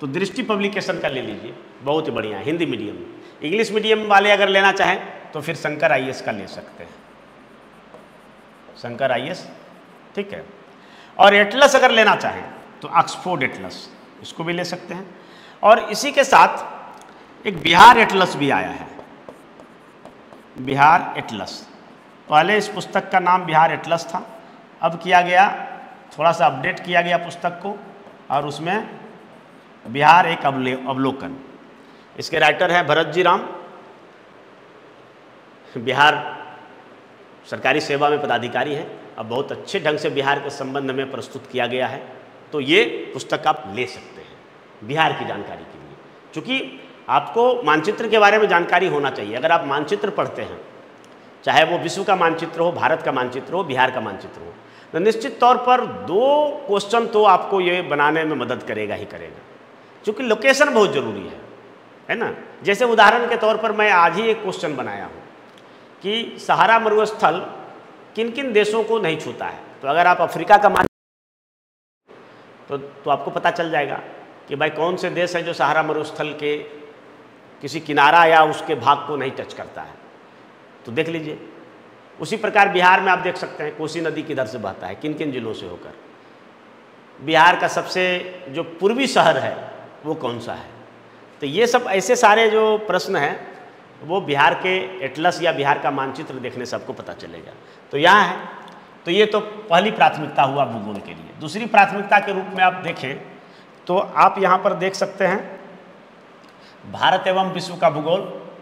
तो दृष्टि पब्लिकेशन का ले लीजिए, बहुत ही बढ़िया है, हिंदी मीडियम। इंग्लिश मीडियम वाले अगर लेना चाहें तो फिर शंकर आईएएस का ले सकते हैं, शंकर आईएएस, ठीक है। और एटलस अगर लेना चाहें तो ऑक्सफोर्ड एटलस, इसको भी ले सकते हैं। और इसी के साथ एक बिहार एटलस भी आया है, बिहार एटलस। पहले इस पुस्तक का नाम बिहार एटलस था, अब किया गया, थोड़ा सा अपडेट किया गया पुस्तक को, और उसमें बिहार एक अवलोकन। इसके राइटर हैं भरत जी राम, बिहार सरकारी सेवा में पदाधिकारी हैं। अब बहुत अच्छे ढंग से बिहार के संबंध में प्रस्तुत किया गया है। तो ये पुस्तक आप ले सकते हैं बिहार की जानकारी के लिए, क्योंकि आपको मानचित्र के बारे में जानकारी होना चाहिए। अगर आप मानचित्र पढ़ते हैं, चाहे वो विश्व का मानचित्र हो, भारत का मानचित्र हो, बिहार का मानचित्र हो, तो निश्चित तौर पर 2 क्वेश्चन तो आपको ये बनाने में मदद करेगा ही करेगा, क्योंकि लोकेशन बहुत ज़रूरी है ना। जैसे उदाहरण के तौर पर मैं आज ही एक क्वेश्चन बनाया हूँ कि सहारा मरुस्थल किन किन देशों को नहीं छूता है। तो अगर आप अफ्रीका का मान तो आपको पता चल जाएगा कि भाई कौन से देश है जो सहारा मरुस्थल के किसी किनारा या उसके भाग को नहीं टच करता है, तो देख लीजिए। उसी प्रकार बिहार में आप देख सकते हैं कोसी नदी किधर से बहता है, किन किन जिलों से होकर। बिहार का सबसे जो पूर्वी शहर है वो कौन सा है। तो ये सब ऐसे सारे जो प्रश्न हैं वो बिहार के एटलस या बिहार का मानचित्र देखने से आपको पता चलेगा। तो यहाँ है, तो ये तो पहली प्राथमिकता हुआ भूगोल के लिए। दूसरी प्राथमिकता के रूप में आप देखें तो आप यहाँ पर देख सकते हैं भारत एवं विश्व का भूगोल,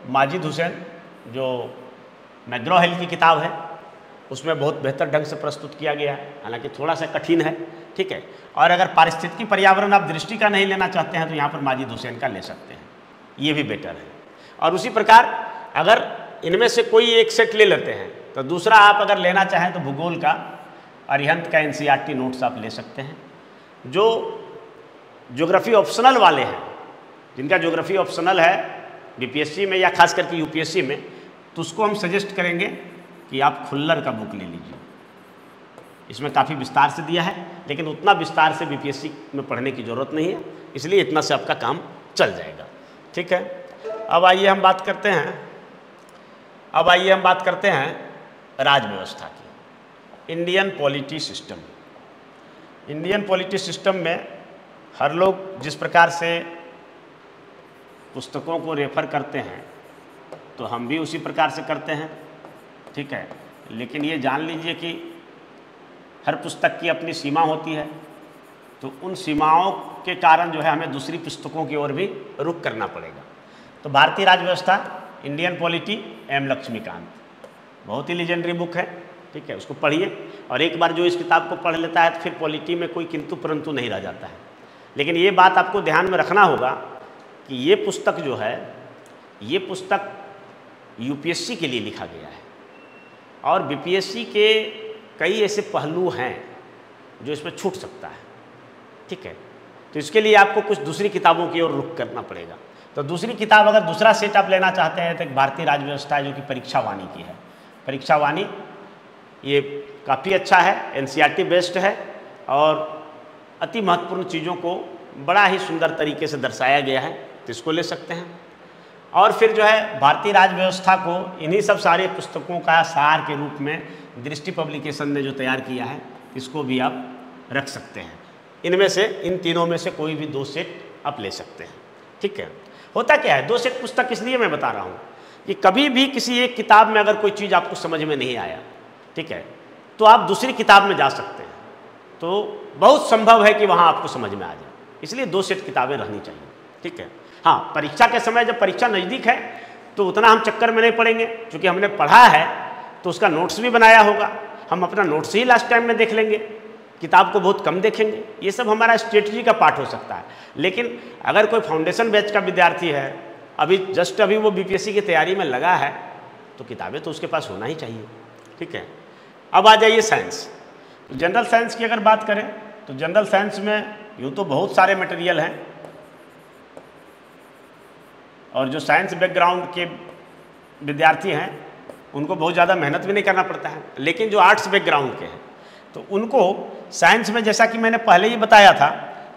माजिद हुसैन जो मैग्रो हिल की किताब है, उसमें बहुत बेहतर ढंग से प्रस्तुत किया गया है, हालांकि थोड़ा सा कठिन है, ठीक है। और अगर पारिस्थितिकी पर्यावरण आप दृष्टि का नहीं लेना चाहते हैं तो यहाँ पर माजिद हुसैन का ले सकते हैं, ये भी बेटर है। और उसी प्रकार अगर इनमें से कोई एक सेट ले लेते हैं तो दूसरा आप अगर लेना चाहें तो भूगोल का अरिहंत का एनसीईआरटी नोट्स आप ले सकते हैं। जो ज्योग्राफी ऑप्शनल वाले हैं, जिनका ज्योग्राफी ऑप्शनल है बीपीएससी में या खास करके यूपीएससी में, तो उसको हम सजेस्ट करेंगे कि आप खुल्लर का बुक ले लीजिए। इसमें काफ़ी विस्तार से दिया है, लेकिन उतना विस्तार से बीपीएससी में पढ़ने की ज़रूरत नहीं है, इसलिए इतना से आपका काम चल जाएगा, ठीक है। अब आइए हम बात करते हैं राज व्यवस्था की। Indian polity system, Indian polity system में हर लोग जिस प्रकार से पुस्तकों को रेफर करते हैं तो हम भी उसी प्रकार से करते हैं, ठीक है। लेकिन ये जान लीजिए कि हर पुस्तक की अपनी सीमा होती है, तो उन सीमाओं के कारण जो है हमें दूसरी पुस्तकों की ओर भी रुख करना पड़ेगा। तो भारतीय राज व्यवस्था, इंडियन पॉलिटी, एम लक्ष्मीकांत, बहुत ही लीजेंडरी बुक है, ठीक है। उसको पढ़िए और एक बार जो इस किताब को पढ़ लेता है तो फिर पॉलिटी में कोई किंतु परंतु नहीं रह जाता है। लेकिन ये बात आपको ध्यान में रखना होगा कि ये पुस्तक जो है, ये पुस्तक यूपीएससी के लिए लिखा गया है और बीपीएससी के कई ऐसे पहलू हैं जो इसमें छूट सकता है, ठीक है। तो इसके लिए आपको कुछ दूसरी किताबों की ओर रुख करना पड़ेगा। तो दूसरी किताब, अगर दूसरा सेट आप लेना चाहते हैं तो एक भारतीय राज व्यवस्था है जो कि परीक्षा वाणी की है। परीक्षा वाणी ये काफ़ी अच्छा है, एनसीईआरटी बेस्ड है और अति महत्वपूर्ण चीज़ों को बड़ा ही सुंदर तरीके से दर्शाया गया है, तो इसको ले सकते हैं। और फिर जो है भारतीय राज व्यवस्था को इन्हीं सब सारे पुस्तकों का सार के रूप में दृष्टि पब्लिकेशन ने जो तैयार किया है, इसको भी आप रख सकते हैं। इनमें से, इन तीनों में से कोई भी दो सेट आप ले सकते हैं, ठीक है। होता क्या है, दो सेट पुस्तक इसलिए मैं बता रहा हूँ कि कभी भी किसी एक किताब में अगर कोई चीज़ आपको समझ में नहीं आया, ठीक है, तो आप दूसरी किताब में जा सकते हैं, तो बहुत संभव है कि वहाँ आपको समझ में आ जाए। इसलिए दो सेट किताबें रहनी चाहिए, ठीक है। हाँ, परीक्षा के समय जब परीक्षा नज़दीक है तो उतना हम चक्कर में नहीं पड़ेंगे, क्योंकि हमने पढ़ा है तो उसका नोट्स भी बनाया होगा, हम अपना नोट्स ही लास्ट टाइम में देख लेंगे, किताब को बहुत कम देखेंगे। ये सब हमारा स्ट्रेटजी का पार्ट हो सकता है। लेकिन अगर कोई फाउंडेशन बैच का विद्यार्थी है, अभी वो बीपीएससी की तैयारी में लगा है, तो किताबें तो उसके पास होना ही चाहिए, ठीक है। अब आ जाइए साइंस। जनरल साइंस की अगर बात करें तो जनरल साइंस में यूँ तो बहुत सारे मटेरियल हैं और जो साइंस बैकग्राउंड के विद्यार्थी हैं उनको बहुत ज़्यादा मेहनत भी नहीं करना पड़ता है। लेकिन जो आर्ट्स बैकग्राउंड के हैं तो उनको साइंस में, जैसा कि मैंने पहले ही बताया था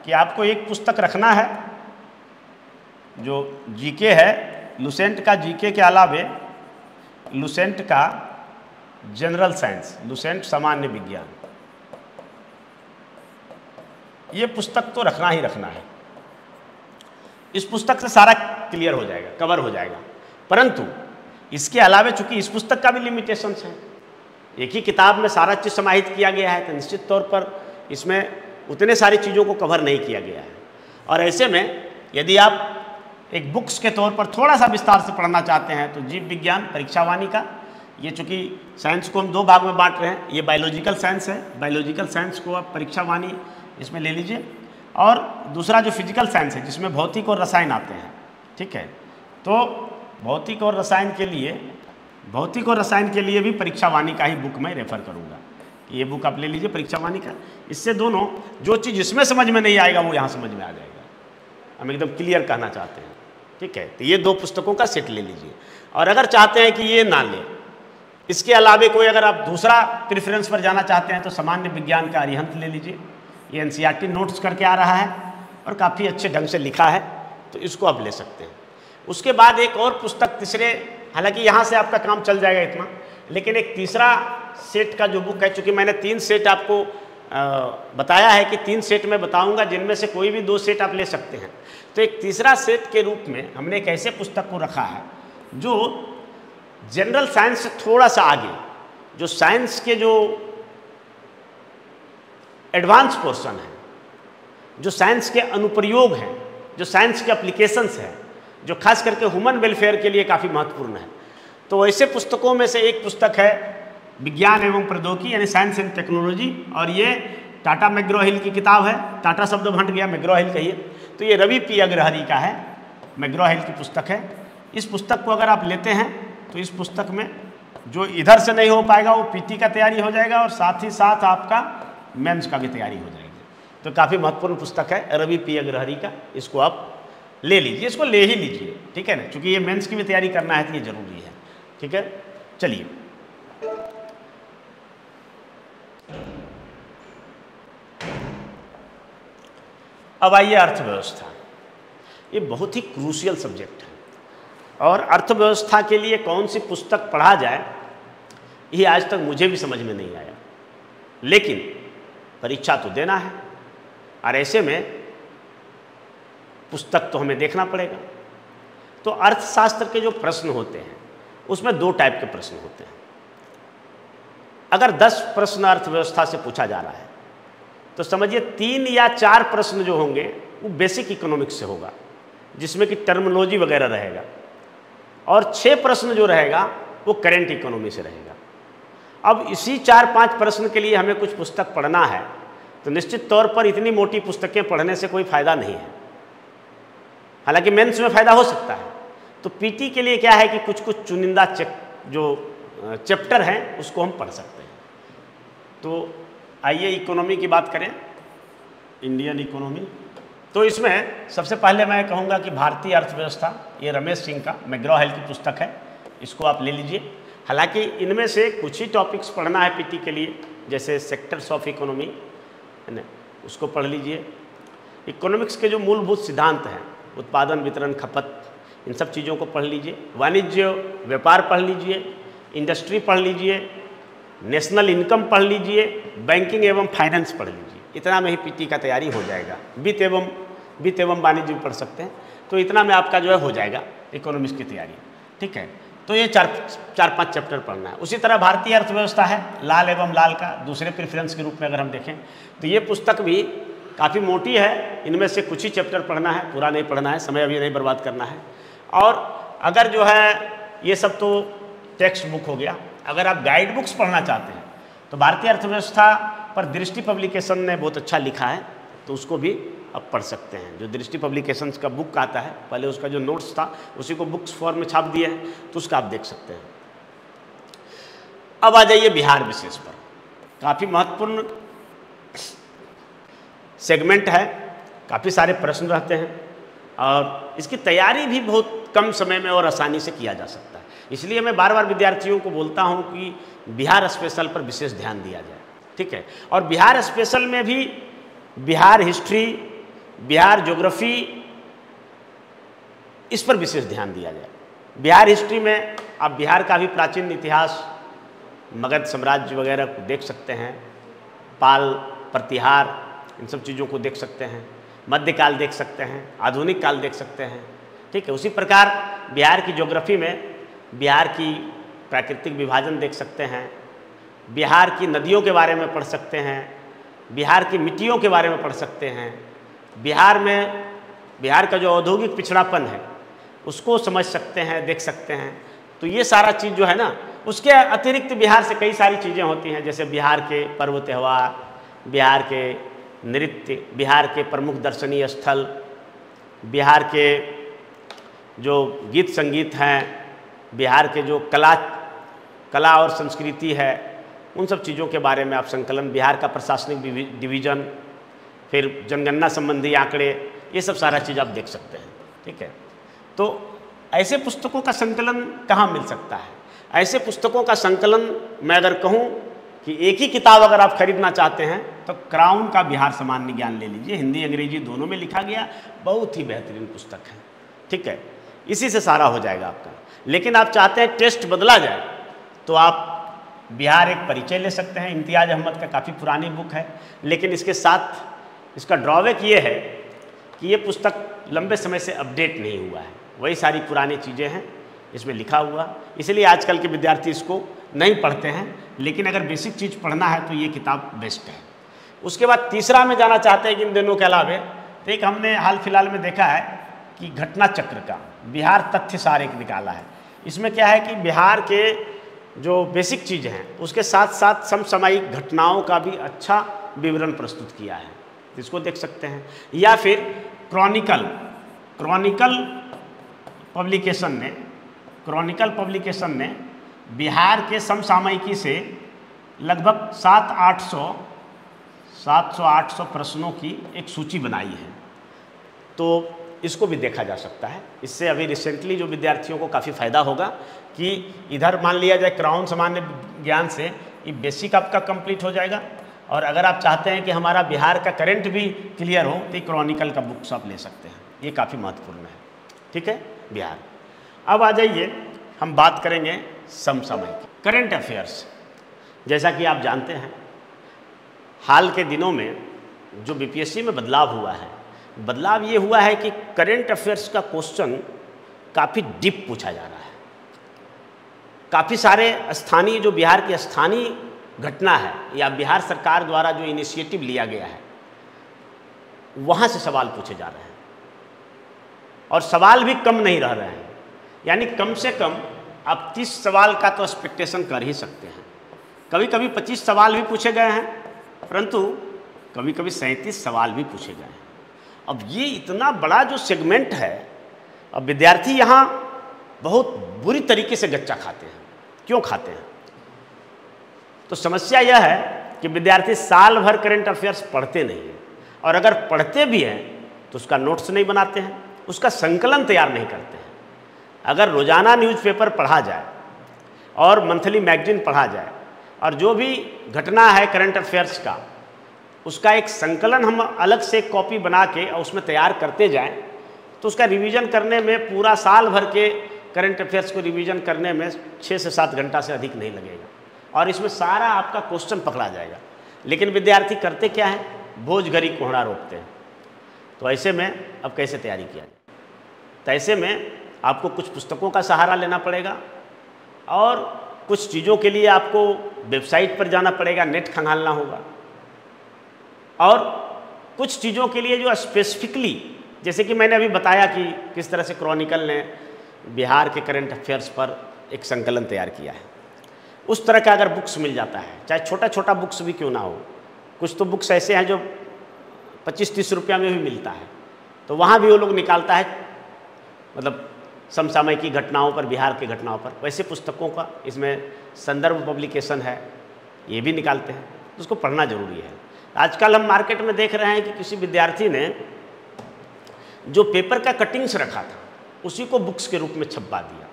कि आपको एक पुस्तक रखना है जो जीके है, लुसेंट का जीके के अलावे लुसेंट का जनरल साइंस, लुसेंट सामान्य विज्ञान, ये पुस्तक तो रखना ही रखना है। इस पुस्तक से सारा क्लियर हो जाएगा, कवर हो जाएगा। परंतु इसके अलावे चूंकि इस पुस्तक का भी लिमिटेशंस हैं, एक ही किताब में सारा चीज़ समाहित किया गया है, तो निश्चित तौर पर इसमें उतने सारी चीज़ों को कवर नहीं किया गया है। और ऐसे में यदि आप एक बुक्स के तौर पर थोड़ा सा विस्तार से पढ़ना चाहते हैं तो जीव विज्ञान परीक्षा वाणी का, ये चूँकि साइंस को हम दो भाग में बांट रहे हैं, ये बायोलॉजिकल साइंस है, बायोलॉजिकल साइंस को आप परीक्षा वाणी इसमें ले लीजिए, और दूसरा जो फिजिकल साइंस है जिसमें भौतिक और रसायन आते हैं, ठीक है। तो भौतिक और रसायन के लिए भी परीक्षा वाणी का ही बुक मैं रेफर करूँगा। ये बुक आप ले लीजिए परीक्षा वाणी का, इससे दोनों जो चीज़ इसमें समझ में नहीं आएगा वो यहाँ समझ में आ जाएगा। हम एकदम क्लियर कहना चाहते हैं, ठीक है। तो ये दो पुस्तकों का सेट ले लीजिए। और अगर चाहते हैं कि ये ना ले, इसके अलावे कोई अगर आप दूसरा प्रेफरेंस पर जाना चाहते हैं तो सामान्य विज्ञान का अरिहंत ले लीजिए। ये एनसीईआरटी नोट्स करके आ रहा है और काफ़ी अच्छे ढंग से लिखा है, तो इसको आप ले सकते हैं। उसके बाद एक और पुस्तक तीसरे, हालांकि यहाँ से आपका काम चल जाएगा इतना, लेकिन एक तीसरा सेट का जो बुक है, चूँकि मैंने 3 सेट आपको बताया है कि 3 सेट मैं बताऊंगा जिनमें से कोई भी 2 सेट आप ले सकते हैं, तो एक तीसरा सेट के रूप में हमने एक ऐसे पुस्तक को रखा है जो जनरल साइंस से थोड़ा सा आगे, जो साइंस के जो एडवांस पोर्शन है, जो साइंस के अनुप्रयोग हैं, जो साइंस के एप्लीकेशंस हैं, जो खास करके ह्यूमन वेलफेयर के लिए काफ़ी महत्वपूर्ण है, तो ऐसे पुस्तकों में से एक पुस्तक है विज्ञान एवं प्रौद्योगिकी यानी साइंस एंड टेक्नोलॉजी, और ये टाटा मैग्रो हिल की किताब है। टाटा शब्द हट गया, मैग्रो हिल कहिए, तो ये रवि पी अग्रहरि का है, मैग्रो हिल की पुस्तक है। इस पुस्तक को अगर आप लेते हैं तो इस पुस्तक में जो इधर से नहीं हो पाएगा वो पीटी का तैयारी हो जाएगा और साथ ही साथ आपका मेंस का भी तैयारी हो जाएगी। तो काफ़ी महत्वपूर्ण पुस्तक है रवि पी अग्रहरि का, इसको आप ले लीजिए, इसको ले ही लीजिए, ठीक है ना, क्योंकि ये मेंस की भी तैयारी करना है तो ये जरूरी है, ठीक है। चलिए अब आइए अर्थव्यवस्था। ये बहुत ही क्रूशियल सब्जेक्ट है और अर्थव्यवस्था के लिए कौन सी पुस्तक पढ़ा जाए ये आज तक मुझे भी समझ में नहीं आया, लेकिन परीक्षा तो देना है और ऐसे में पुस्तक तो हमें देखना पड़ेगा। तो अर्थशास्त्र के जो प्रश्न होते हैं उसमें 2 टाइप के प्रश्न होते हैं। अगर 10 प्रश्न अर्थव्यवस्था से पूछा जा रहा है तो समझिए 3 या 4 प्रश्न जो होंगे वो बेसिक इकोनॉमिक्स से होगा, जिसमें कि टर्मिनोलॉजी वगैरह रहेगा, और 6 प्रश्न जो रहेगा वो करेंट इकोनॉमी से रहेगा। अब इसी 4-5 प्रश्न के लिए हमें कुछ पुस्तक पढ़ना है तो निश्चित तौर पर इतनी मोटी पुस्तकें पढ़ने से कोई फ़ायदा नहीं है, हालांकि मेंस में फ़ायदा हो सकता है। तो पीटी के लिए क्या है कि कुछ कुछ चुनिंदा जो चैप्टर हैं उसको हम पढ़ सकते हैं। तो आइए इकोनॉमी की बात करें, इंडियन इकोनॉमी। तो इसमें सबसे पहले मैं कहूँगा कि भारतीय अर्थव्यवस्था, ये रमेश सिंह का मैग्रो हिल की पुस्तक है, इसको आप ले लीजिए। हालांकि इनमें से कुछ ही टॉपिक्स पढ़ना है पीटी के लिए, जैसे सेक्टर्स ऑफ इकोनॉमी है ना, उसको पढ़ लीजिए। इकोनॉमिक्स के जो मूलभूत सिद्धांत हैं, उत्पादन, वितरण, खपत, इन सब चीज़ों को पढ़ लीजिए। वाणिज्य व्यापार पढ़ लीजिए, इंडस्ट्री पढ़ लीजिए, नेशनल इनकम पढ़ लीजिए, बैंकिंग एवं फाइनेंस पढ़ लीजिए। इतना में ही पीटी का तैयारी हो जाएगा। वित्त एवं वाणिज्य पढ़ सकते हैं, तो इतना में आपका जो है हो जाएगा इकोनॉमिक्स की तैयारी, ठीक है। तो ये 4-5 चैप्टर पढ़ना है। उसी तरह भारतीय अर्थव्यवस्था है लाल एवं लाल का दूसरे प्रेफरेंस के रूप में अगर हम देखें तो ये पुस्तक भी काफ़ी मोटी है, इनमें से कुछ ही चैप्टर पढ़ना है, पूरा नहीं पढ़ना है, समय अभी नहीं बर्बाद करना है। और अगर जो है ये सब तो टेक्स्ट बुक हो गया, अगर आप गाइड बुक्स पढ़ना चाहते हैं तो भारतीय अर्थव्यवस्था पर दृष्टि पब्लिकेशन ने बहुत अच्छा लिखा है, तो उसको भी आप पढ़ सकते हैं। जो दृष्टि पब्लिकेशंस का बुक आता है, पहले उसका जो नोट्स था उसी को बुक्स फॉर्म में छाप दिए हैं, तो उसका आप देख सकते हैं। अब आ जाइए बिहार विशेष पर। काफ़ी महत्वपूर्ण सेगमेंट है, काफ़ी सारे प्रश्न रहते हैं और इसकी तैयारी भी बहुत कम समय में और आसानी से किया जा सकता है। इसलिए मैं बार बार विद्यार्थियों को बोलता हूं कि बिहार स्पेशल पर विशेष ध्यान दिया जाए, ठीक है। और बिहार स्पेशल में भी बिहार हिस्ट्री, बिहार ज्योग्राफी, इस पर विशेष ध्यान दिया जाए। बिहार हिस्ट्री में आप बिहार का भी प्राचीन इतिहास, मगध साम्राज्य वगैरह को देख सकते हैं, पाल प्रतिहार, इन सब चीज़ों को देख सकते हैं, मध्यकाल देख सकते हैं, आधुनिक काल देख सकते हैं, ठीक है। उसी प्रकार बिहार की ज्योग्राफी में बिहार की प्राकृतिक विभाजन देख सकते हैं, बिहार की नदियों के बारे में पढ़ सकते हैं, बिहार की मिट्टियों के बारे में पढ़ सकते हैं, बिहार का जो औद्योगिक पिछड़ापन है उसको समझ सकते हैं, देख सकते हैं। तो ये सारा चीज़ जो है ना, उसके अतिरिक्त बिहार से कई सारी चीज़ें होती हैं, जैसे बिहार के पर्व त्यौहार, बिहार के नृत्य, बिहार के प्रमुख दर्शनीय स्थल, बिहार के जो गीत संगीत हैं, बिहार के जो कला और संस्कृति है, उन सब चीज़ों के बारे में आप संकलन, बिहार का प्रशासनिक डिवीज़न, फिर जनगणना संबंधी आंकड़े, ये सब सारा चीज़ आप देख सकते हैं, ठीक है। तो ऐसे पुस्तकों का संकलन कहाँ मिल सकता है? ऐसे पुस्तकों का संकलन मैं अगर कहूँ कि एक ही किताब अगर आप खरीदना चाहते हैं तो क्राउन का बिहार सामान्य ज्ञान ले लीजिए, हिंदी अंग्रेजी दोनों में लिखा गया, बहुत ही बेहतरीन पुस्तक है, ठीक है। इसी से सारा हो जाएगा आपका। लेकिन आप चाहते हैं टेस्ट बदला जाए तो आप बिहार एक परिचय ले सकते हैं, इम्तियाज़ अहमद का काफ़ी पुरानी बुक है, लेकिन इसके साथ इसका ड्रॉबैक ये है कि ये पुस्तक लंबे समय से अपडेट नहीं हुआ है, वही सारी पुरानी चीज़ें हैं इसमें लिखा हुआ, इसलिए आजकल के विद्यार्थी इसको नहीं पढ़ते हैं। लेकिन अगर बेसिक चीज़ पढ़ना है तो ये किताब बेस्ट है। उसके बाद तीसरा में जाना चाहते हैं कि इन दिनों के अलावे, तो एक हमने हाल फिलहाल में देखा है कि घटना चक्र का बिहार तथ्य सार एक निकाला है। इसमें क्या है कि बिहार के जो बेसिक चीज़ हैं उसके साथ साथ समसामयिक घटनाओं का भी अच्छा विवरण प्रस्तुत किया है, इसको देख सकते हैं। या फिर क्रॉनिकल पब्लिकेशन ने बिहार के समसामयिकी से लगभग 700-800 प्रश्नों की एक सूची बनाई है, तो इसको भी देखा जा सकता है। इससे अभी रिसेंटली जो विद्यार्थियों को काफ़ी फायदा होगा कि इधर मान लिया जाए क्राउन सामान्य ज्ञान से ये बेसिक आपका कंप्लीट हो जाएगा, और अगर आप चाहते हैं कि हमारा बिहार का करंट भी क्लियर हो तो ये क्रॉनिकल का बुक्स आप ले सकते हैं, ये काफ़ी महत्वपूर्ण है। ठीक है बिहार। अब आ जाइए हम बात करेंगे समसामयिक करंट अफेयर्स। जैसा कि आप जानते हैं हाल के दिनों में जो बीपीएससी में बदलाव हुआ है, बदलाव ये हुआ है कि करंट अफेयर्स का क्वेश्चन काफ़ी डीप पूछा जा रहा है। काफ़ी सारे स्थानीय जो बिहार की स्थानीय घटना है या बिहार सरकार द्वारा जो इनिशिएटिव लिया गया है वहाँ से सवाल पूछे जा रहे हैं, और सवाल भी कम नहीं रह रहे हैं। यानी कम से कम आप 30 सवाल का तो एक्सपेक्टेशन कर ही सकते हैं। कभी कभी 25 सवाल भी पूछे गए हैं, परंतु कभी कभी 37 सवाल भी पूछे गए हैं। अब ये इतना बड़ा जो सेगमेंट है, अब विद्यार्थी यहाँ बहुत बुरी तरीके से गच्चा खाते हैं। क्यों खाते हैं? तो समस्या यह है कि विद्यार्थी साल भर करंट अफेयर्स पढ़ते नहीं हैं, और अगर पढ़ते भी हैं तो उसका नोट्स नहीं बनाते हैं, उसका संकलन तैयार नहीं करते हैं। अगर रोजाना न्यूज़पेपर पढ़ा जाए और मंथली मैगजीन पढ़ा जाए और जो भी घटना है करंट अफेयर्स का उसका एक संकलन हम अलग से कॉपी बना के और उसमें तैयार करते जाएं, तो उसका रिवीजन करने में पूरा साल भर के करंट अफेयर्स को रिवीजन करने में 6 से 7 घंटा से अधिक नहीं लगेगा, और इसमें सारा आपका क्वेश्चन पकड़ा जाएगा। लेकिन विद्यार्थी करते क्या है? बोझ घड़ी कोहड़ा रोकते हैं। तो ऐसे में अब कैसे तैयारी किया जाए? तो ऐसे में आपको कुछ पुस्तकों का सहारा लेना पड़ेगा, और कुछ चीज़ों के लिए आपको वेबसाइट पर जाना पड़ेगा, नेट खंगालना होगा, और कुछ चीज़ों के लिए जो स्पेसिफिकली, जैसे कि मैंने अभी बताया कि किस तरह से क्रॉनिकल ने बिहार के करंट अफेयर्स पर एक संकलन तैयार किया है, उस तरह का अगर बुक्स मिल जाता है, चाहे छोटा छोटा बुक्स भी क्यों ना हो। कुछ तो बुक्स ऐसे हैं जो 25-30 रुपया में भी मिलता है, तो वहाँ भी वो लोग निकालता है, मतलब समसामयिकी घटनाओं पर, बिहार की घटनाओं पर। वैसे पुस्तकों का इसमें संदर्भ पब्लिकेशन है, ये भी निकालते हैं, तो उसको पढ़ना जरूरी है। आजकल हम मार्केट में देख रहे हैं कि किसी विद्यार्थी ने जो पेपर का कटिंग्स रखा था उसी को बुक्स के रूप में छपवा दिया,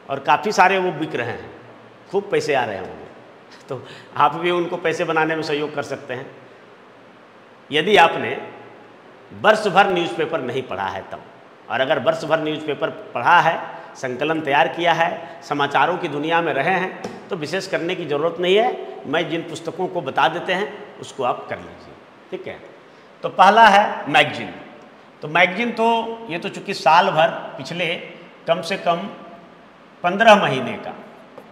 और काफ़ी सारे वो बिक रहे हैं, खूब पैसे आ रहे हैं उन्हें। तो आप भी उनको पैसे बनाने में सहयोग कर सकते हैं। यदि आपने वर्ष भर न्यूज़पेपर नहीं पढ़ा है तब, और अगर वर्ष भर न्यूज़पेपर पढ़ा है, संकलन तैयार किया है, समाचारों की दुनिया में रहे हैं, तो विशेष करने की ज़रूरत नहीं है। मैं जिन पुस्तकों को बता देते हैं उसको आप कर लीजिए। ठीक है। तो पहला है मैगजीन। तो मैगजीन तो ये तो चूँकि साल भर पिछले कम से कम 15 महीने का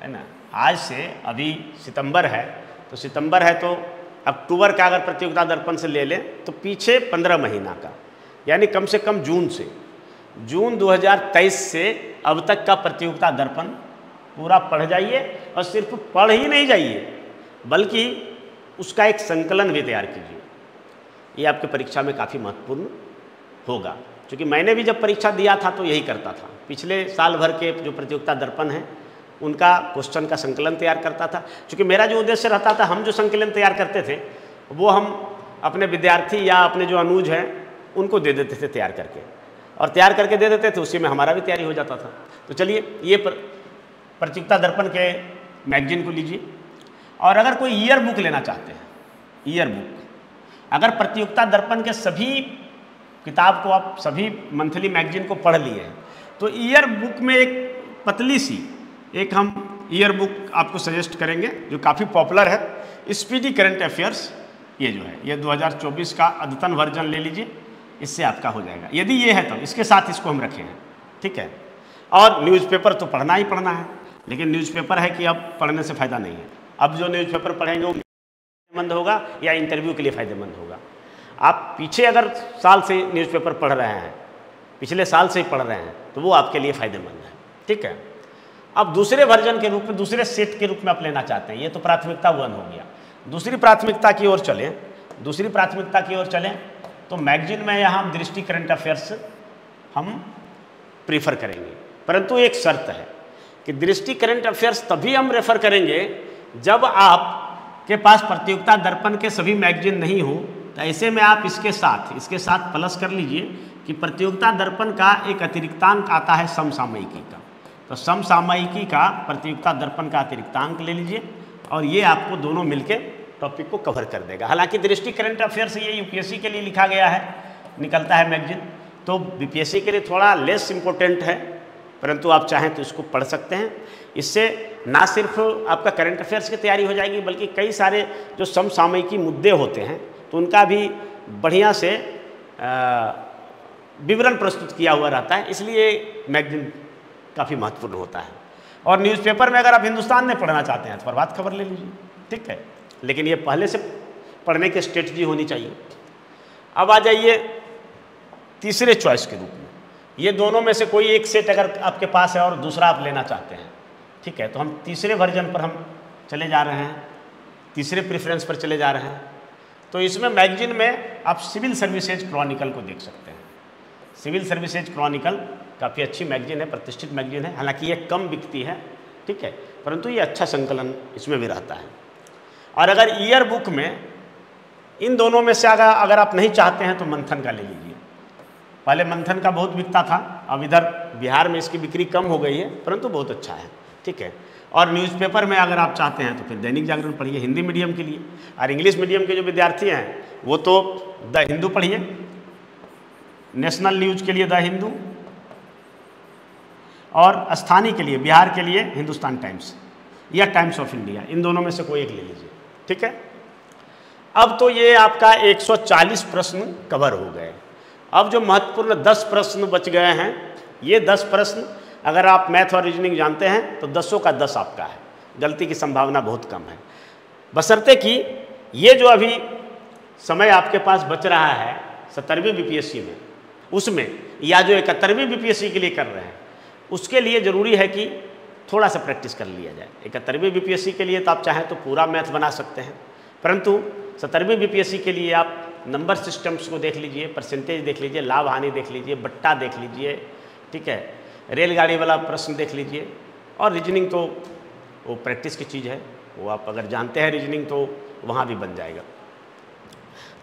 है ना, आज से अभी सितंबर है, तो सितंबर है तो अक्टूबर का अगर प्रतियोगिता दर्पण से ले लें तो पीछे 15 महीना का, यानी कम से कम जून 2023 से अब तक का प्रतियोगिता दर्पण पूरा पढ़ जाइए, और सिर्फ पढ़ ही नहीं जाइए बल्कि उसका एक संकलन भी तैयार कीजिए। ये आपके परीक्षा में काफ़ी महत्वपूर्ण होगा, क्योंकि मैंने भी जब परीक्षा दिया था तो यही करता था। पिछले साल भर के जो प्रतियोगिता दर्पण हैं उनका क्वेश्चन का संकलन तैयार करता था, क्योंकि मेरा जो उद्देश्य रहता था, हम जो संकलन तैयार करते थे वो हम अपने विद्यार्थी या अपने जो अनुज हैं उनको दे देते थे तैयार करके, और तैयार करके दे देते थे, उसी में हमारा भी तैयारी हो जाता था। तो चलिए ये प्रतियोगिता दर्पण के मैगजीन को लीजिए। और अगर कोई ईयर बुक लेना चाहते हैं, ईयर बुक, अगर प्रतियोगिता दर्पण के सभी किताब को आप सभी मंथली मैगजीन को पढ़ लिए हैं, तो ईयर बुक में एक पतली सी एक हम ईयर बुक आपको सजेस्ट करेंगे जो काफ़ी पॉपुलर है, स्पीडी करंट अफेयर्स। ये जो है ये 2024 का अद्यतन वर्जन ले लीजिए, इससे आपका हो जाएगा। यदि ये है तो इसके साथ इसको हम रखे हैं। ठीक है। और न्यूज़पेपर तो पढ़ना ही पढ़ना है, लेकिन न्यूज़पेपर है कि अब पढ़ने से फ़ायदा नहीं है। अब जो न्यूज़पेपर पढ़ेंगे वो फायदेमंद होगा या इंटरव्यू के लिए फ़ायदेमंद होगा। आप पीछे अगर साल से न्यूज़पेपर पढ़ रहे हैं, पिछले साल से ही पढ़ रहे हैं, तो वो आपके लिए फ़ायदेमंद है। ठीक है। अब दूसरे वर्जन के रूप में, दूसरे सेट के रूप में आप लेना चाहते हैं, ये तो प्राथमिकता 1 हो गया। दूसरी प्राथमिकता की ओर चलें, तो मैगजीन में यहाँ दृष्टि करंट अफेयर्स हम प्रीफर करेंगे, परंतु एक शर्त है कि दृष्टि करंट अफेयर्स तभी हम रेफर करेंगे जब आपके पास प्रतियोगिता दर्पण के सभी मैगजीन नहीं हो। तो ऐसे में आप इसके साथ प्लस कर लीजिए कि प्रतियोगिता दर्पण का एक अतिरिक्तांक आता है समसामयिकी का। तो समसामयिकी का प्रतियोगिता दर्पण का अतिरिक्तांक ले लीजिए और ये आपको दोनों मिलके टॉपिक को कवर कर देगा। हालांकि दृष्टि करंट अफेयर्स ये यूपीएससी के लिए लिखा गया है, निकलता है मैगजीन, तो बीपीएससी के लिए थोड़ा लेस इम्पोर्टेंट है, परंतु आप चाहें तो इसको पढ़ सकते हैं। इससे ना सिर्फ आपका करंट अफेयर्स की तैयारी हो जाएगी, बल्कि कई सारे जो समसामयिकी मुद्दे होते हैं तो उनका भी बढ़िया से विवरण प्रस्तुत किया हुआ रहता है, इसलिए मैगजीन काफ़ी महत्वपूर्ण होता है। और न्यूज़पेपर में अगर आप हिंदुस्तान में पढ़ना चाहते हैं तो प्रभात खबर ले लीजिए, ठीक है, लेकिन ये पहले से पढ़ने की स्ट्रेटजी होनी चाहिए। अब आ जाइए तीसरे चॉइस के रूप में, ये दोनों में से कोई एक सेट अगर आपके पास है और दूसरा आप लेना चाहते हैं, ठीक है, तो हम तीसरे वर्जन पर हम चले जा रहे हैं, तीसरे प्रेफरेंस पर चले जा रहे हैं। तो इसमें मैगजीन में आप सिविल सर्विसेज क्रॉनिकल को देख सकते हैं। सिविल सर्विसेज क्रॉनिकल काफ़ी अच्छी मैगजीन है, प्रतिष्ठित मैगजीन है, हालांकि ये कम बिकती है, ठीक है, परंतु ये अच्छा संकलन इसमें भी रहता है। और अगर ईयर बुक में इन दोनों में से अगर आप नहीं चाहते हैं तो मंथन का ले लीजिए। पहले मंथन का बहुत बिकता था, अब इधर बिहार में इसकी बिक्री कम हो गई है, परंतु बहुत अच्छा है, ठीक है। और न्यूज़पेपर में अगर आप चाहते हैं तो फिर दैनिक जागरण पढ़िए हिंदी मीडियम के लिए, और इंग्लिश मीडियम के जो विद्यार्थी हैं वो तो द हिंदू पढ़िए, नेशनल न्यूज के लिए द हिंदू, और स्थानीय के लिए बिहार के लिए हिंदुस्तान टाइम्स या टाइम्स ऑफ इंडिया, इन दोनों में से कोई एक ले लीजिए, ठीक है। अब तो ये आपका 140 प्रश्न कवर हो गए। अब जो महत्वपूर्ण 10 प्रश्न बच गए हैं, ये 10 प्रश्न अगर आप मैथ और रीजनिंग जानते हैं तो 10 का 10 आपका है, गलती की संभावना बहुत कम है, बशर्ते कि ये जो अभी समय आपके पास बच रहा है 70वीं बीपीएससी में, उसमें या जो 71वीं बीपीएससी के लिए कर रहे हैं, उसके लिए ज़रूरी है कि थोड़ा सा प्रैक्टिस कर लिया जाए। 71वीं बीपीएससी के लिए तो आप चाहें तो पूरा मैथ बना सकते हैं, परंतु 70वीं बीपीएससी के लिए आप नंबर सिस्टम्स को देख लीजिए, परसेंटेज देख लीजिए, लाभ हानि देख लीजिए, बट्टा देख लीजिए, ठीक है, रेलगाड़ी वाला प्रश्न देख लीजिए, और रीजनिंग तो वो प्रैक्टिस की चीज़ है, वो आप अगर जानते हैं रीजनिंग तो वहाँ भी बन जाएगा।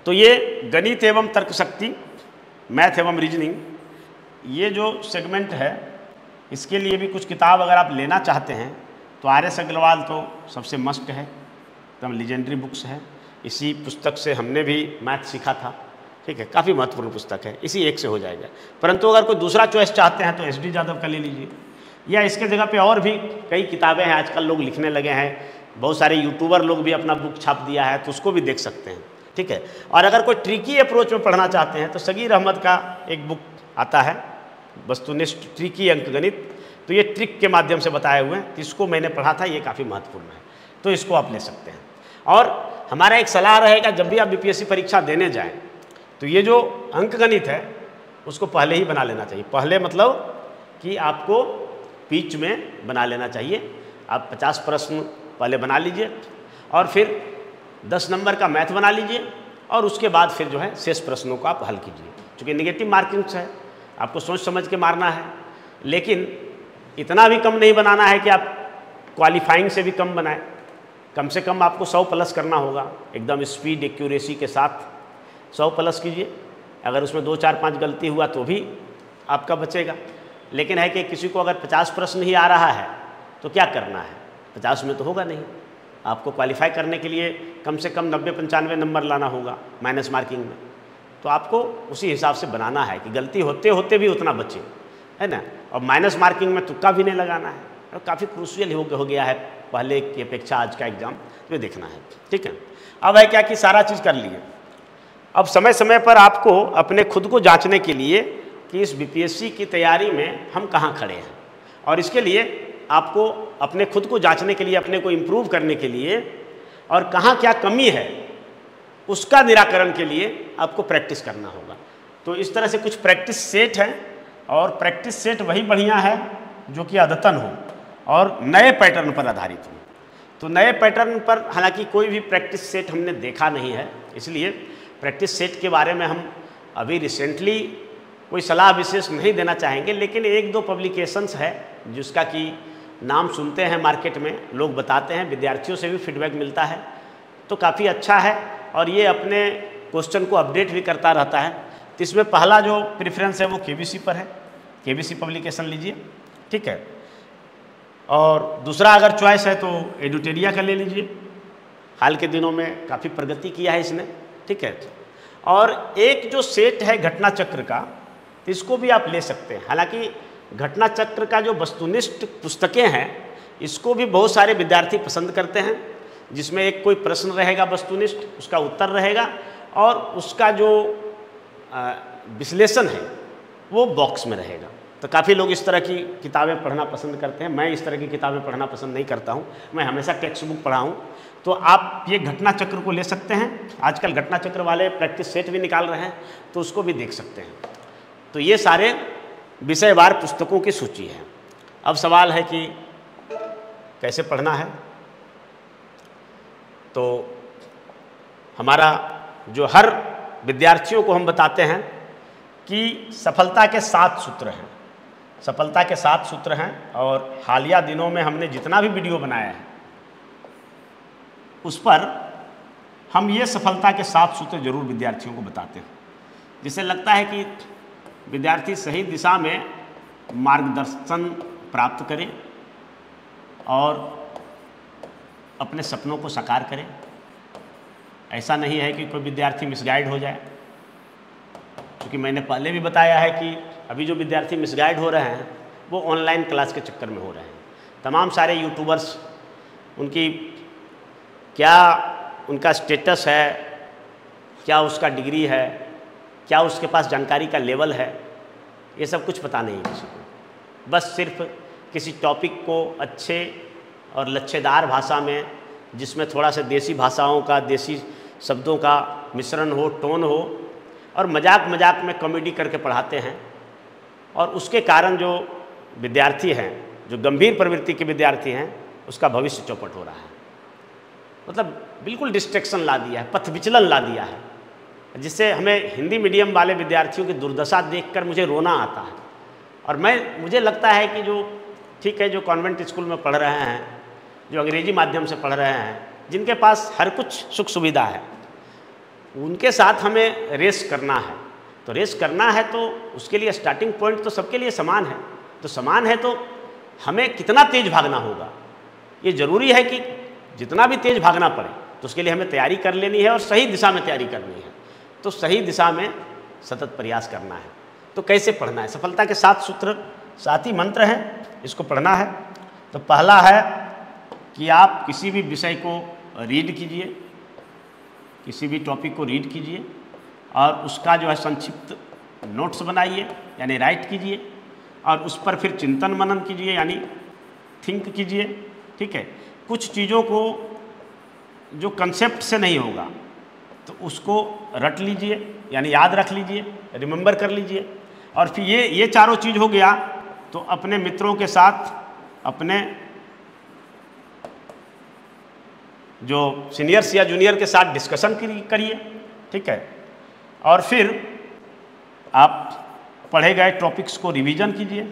तो ये गणित एवं तर्क शक्ति, मैथ एवं रीजनिंग, ये जो सेगमेंट है, इसके लिए भी कुछ किताब अगर आप लेना चाहते हैं तो आर.एस. अग्रवाल तो सबसे मस्ट है, एकदम लीजेंडरी बुक्स है। इसी पुस्तक से हमने भी मैथ सीखा था, ठीक है, काफ़ी महत्वपूर्ण पुस्तक है, इसी एक से हो जाएगा। परंतु अगर कोई दूसरा चॉइस चाहते हैं तो एस.डी. यादव का ले लीजिए, या इसके जगह पे और भी कई किताबें हैं, आजकल लोग लिखने लगे हैं, बहुत सारे यूट्यूबर लोग भी अपना बुक छाप दिया है, तो उसको भी देख सकते हैं, ठीक है। और अगर कोई ट्रिकी अप्रोच में पढ़ना चाहते हैं तो सगीर अहमद का एक बुक आता है, वस्तुनिष्ठ ट्रिकी अंकगणित, तो ये ट्रिक के माध्यम से बताए हुए हैं, इसको मैंने पढ़ा था, ये काफ़ी महत्वपूर्ण है, तो इसको आप ले सकते हैं। और हमारा एक सलाह रहेगा, जब भी आप बीपीएससी परीक्षा देने जाएं तो ये जो अंकगणित है उसको पहले ही बना लेना चाहिए। पहले मतलब कि आपको बीच में बना लेना चाहिए, आप 50 प्रश्न पहले बना लीजिए और फिर 10 नंबर का मैथ बना लीजिए, और उसके बाद फिर जो है शेष प्रश्नों को आप हल कीजिए। चूँकि नेगेटिव मार्किंग्स है, आपको सोच समझ के मारना है, लेकिन इतना भी कम नहीं बनाना है कि आप क्वालिफाइंग से भी कम बनाएं। कम से कम आपको 100 प्लस करना होगा, एकदम स्पीड एक्यूरेसी के साथ 100 प्लस कीजिए। अगर उसमें 2, 4, 5 गलती हुआ तो भी आपका बचेगा, लेकिन है कि किसी को अगर 50 प्रश्न ही आ रहा है तो क्या करना है, 50 में तो होगा नहीं। आपको क्वालिफाई करने के लिए कम से कम 90-95 नंबर लाना होगा माइनस मार्किंग में, तो आपको उसी हिसाब से बनाना है कि गलती होते होते भी उतना बचे, है ना। और माइनस मार्किंग में तुक्का भी नहीं लगाना है, और काफ़ी क्रूशियल हो गया है पहले की अपेक्षा आज का एग्ज़ाम, तो देखना है, ठीक है। अब है क्या कि सारा चीज़ कर लिए, अब समय समय पर आपको अपने खुद को जांचने के लिए कि इस बीपीएससी की तैयारी में हम कहाँ खड़े हैं, और इसके लिए आपको अपने खुद को जांचने के लिए, अपने को इम्प्रूव करने के लिए, और कहाँ क्या कमी है उसका निराकरण के लिए आपको प्रैक्टिस करना होगा। तो इस तरह से कुछ प्रैक्टिस सेट हैं, और प्रैक्टिस सेट वही बढ़िया है जो कि अद्यतन हो, और नए पैटर्न पर आधारित हो। तो नए पैटर्न पर हालांकि कोई भी प्रैक्टिस सेट हमने देखा नहीं है, इसलिए प्रैक्टिस सेट के बारे में हम अभी रिसेंटली कोई सलाह विशेष नहीं देना चाहेंगे, लेकिन एक दो पब्लिकेशंस है जिसका कि नाम सुनते हैं मार्केट में, लोग बताते हैं, विद्यार्थियों से भी फीडबैक मिलता है, तो काफ़ी अच्छा है और ये अपने क्वेश्चन को अपडेट भी करता रहता है। तो इसमें पहला जो प्रेफरेंस है वो केबीसी पर है, केबीसी पब्लिकेशन लीजिए, ठीक है। और दूसरा अगर चॉइस है तो एडुटेरिया का ले लीजिए, हाल के दिनों में काफ़ी प्रगति किया है इसने, ठीक है। और एक जो सेट है घटना चक्र का, तो इसको भी आप ले सकते हैं। हालांकि घटना चक्र का जो वस्तुनिष्ठ पुस्तकें हैं इसको भी बहुत सारे विद्यार्थी पसंद करते हैं, जिसमें एक कोई प्रश्न रहेगा वस्तुनिष्ठ, उसका उत्तर रहेगा और उसका जो विश्लेषण है वो बॉक्स में रहेगा। तो काफ़ी लोग इस तरह की किताबें पढ़ना पसंद करते हैं। मैं इस तरह की किताबें पढ़ना पसंद नहीं करता हूँ, मैं हमेशा टेक्स्ट बुक पढ़ा हूँ। तो आप ये घटना चक्र को ले सकते हैं, आजकल घटना चक्र वाले प्रैक्टिस सेट भी निकाल रहे हैं, तो उसको भी देख सकते हैं। तो ये सारे विषयवार पुस्तकों की सूची है। अब सवाल है कि कैसे पढ़ना है। तो हमारा जो हर विद्यार्थियों को हम बताते हैं कि सफलता के 7 सूत्र हैं, सफलता के 7 सूत्र हैं। और हालिया दिनों में हमने जितना भी वीडियो बनाया है उस पर हम ये सफलता के 7 सूत्र जरूर विद्यार्थियों को बताते हैं, जिससे लगता है कि विद्यार्थी सही दिशा में मार्गदर्शन प्राप्त करें और अपने सपनों को साकार करें। ऐसा नहीं है कि कोई विद्यार्थी मिसगाइड हो जाए, क्योंकि मैंने पहले भी बताया है कि अभी जो विद्यार्थी मिसगाइड हो रहे हैं वो ऑनलाइन क्लास के चक्कर में हो रहे हैं। तमाम सारे यूट्यूबर्स, उनकी क्या उनका स्टेटस है, क्या उसका डिग्री है, क्या उसके पास जानकारी का लेवल है, ये सब कुछ पता नहीं है किसी को। बस सिर्फ किसी टॉपिक को अच्छे और लच्छेदार भाषा में, जिसमें थोड़ा सा देसी भाषाओं का, देसी शब्दों का मिश्रण हो, टोन हो, और मजाक मजाक में कॉमेडी करके पढ़ाते हैं। और उसके कारण जो विद्यार्थी हैं, जो गंभीर प्रवृत्ति के विद्यार्थी हैं, उसका भविष्य चौपट हो रहा है। मतलब बिल्कुल डिस्ट्रैक्शन ला दिया है, पथ विचलन ला दिया है, जिससे हमें हिंदी मीडियम वाले विद्यार्थियों की दुर्दशा देखकर मुझे रोना आता है। और मुझे लगता है कि जो ठीक है, जो कॉन्वेंट स्कूल में पढ़ रहे हैं, जो अंग्रेजी माध्यम से पढ़ रहे हैं, जिनके पास हर कुछ सुख सुविधा है, उनके साथ हमें रेस करना है। तो रेस करना है तो उसके लिए स्टार्टिंग पॉइंट तो सबके लिए समान है। तो समान है तो हमें कितना तेज भागना होगा, ये ज़रूरी है कि जितना भी तेज भागना पड़े तो उसके लिए हमें तैयारी कर लेनी है और सही दिशा में तैयारी करनी है। तो सही दिशा में सतत प्रयास करना है। तो कैसे पढ़ना है? सफलता के 7 सूत्र, 7 ही मंत्र हैं, इसको पढ़ना है। तो पहला है कि आप किसी भी विषय को रीड कीजिए, किसी भी टॉपिक को रीड कीजिए और उसका जो है संक्षिप्त नोट्स बनाइए, यानी राइट कीजिए, और उस पर फिर चिंतन मनन कीजिए, यानी थिंक कीजिए, ठीक है। कुछ चीज़ों को जो कंसेप्ट से नहीं होगा तो उसको रट लीजिए, यानी याद रख लीजिए, रिमेंबर कर लीजिए। और फिर ये चारों चीज़ हो गया तो अपने मित्रों के साथ, अपने जो सीनियर्स या जूनियर के साथ डिस्कशन करिए, ठीक है। और फिर आप पढ़े गए टॉपिक्स को रिवीजन कीजिए।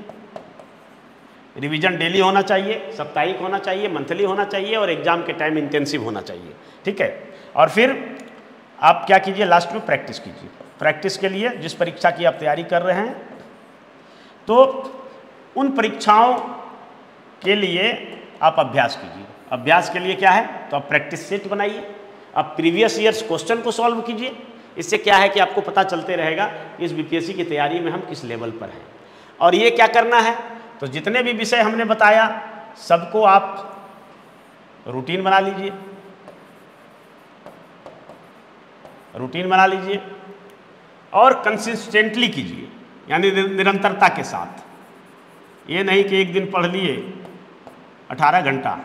रिवीजन डेली होना चाहिए, साप्ताहिक होना चाहिए, मंथली होना चाहिए और एग्जाम के टाइम इंटेंसिव होना चाहिए, ठीक है। और फिर आप क्या कीजिए, लास्ट में प्रैक्टिस कीजिए। प्रैक्टिस के लिए जिस परीक्षा की आप तैयारी कर रहे हैं, तो उन परीक्षाओं के लिए आप अभ्यास कीजिए। अभ्यास के लिए क्या है, तो आप प्रैक्टिस सेट बनाइए, आप प्रीवियस ईयर्स क्वेश्चन को सॉल्व कीजिए। इससे क्या है कि आपको पता चलते रहेगा इस बीपीएससी की तैयारी में हम किस लेवल पर हैं। और ये क्या करना है, तो जितने भी विषय हमने बताया सबको आप रूटीन बना लीजिए, रूटीन बना लीजिए और कंसिस्टेंटली कीजिए, यानी निरंतरता के साथ। ये नहीं कि एक दिन पढ़ लिए 18 घंटा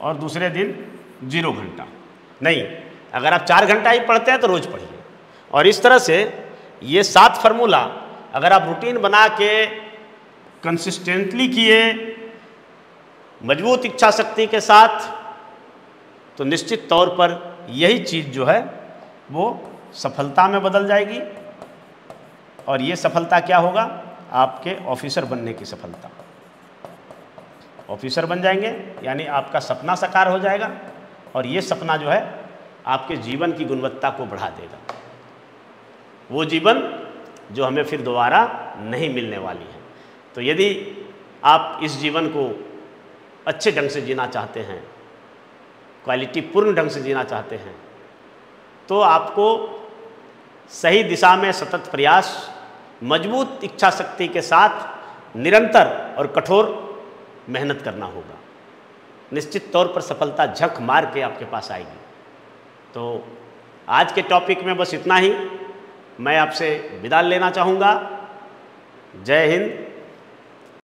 और दूसरे दिन 0 घंटा, नहीं। अगर आप 4 घंटा ही पढ़ते हैं तो रोज़ पढ़िए। और इस तरह से ये 7 फार्मूला अगर आप रूटीन बना के कंसिस्टेंटली किए मजबूत इच्छा शक्ति के साथ, तो निश्चित तौर पर यही चीज़ जो है वो सफलता में बदल जाएगी। और ये सफलता क्या होगा? आपके ऑफिसर बनने की सफलता। ऑफिसर बन जाएंगे यानी आपका सपना साकार हो जाएगा, और ये सपना जो है आपके जीवन की गुणवत्ता को बढ़ा देगा। वो जीवन जो हमें फिर दोबारा नहीं मिलने वाली है। तो यदि आप इस जीवन को अच्छे ढंग से जीना चाहते हैं, क्वालिटी पूर्ण ढंग से जीना चाहते हैं, तो आपको सही दिशा में सतत प्रयास, मजबूत इच्छा शक्ति के साथ निरंतर और कठोर मेहनत करना होगा। निश्चित तौर पर सफलता झक मार के आपके पास आएगी। तो आज के टॉपिक में बस इतना ही। मैं आपसे विदा लेना चाहूँगा। जय हिंद,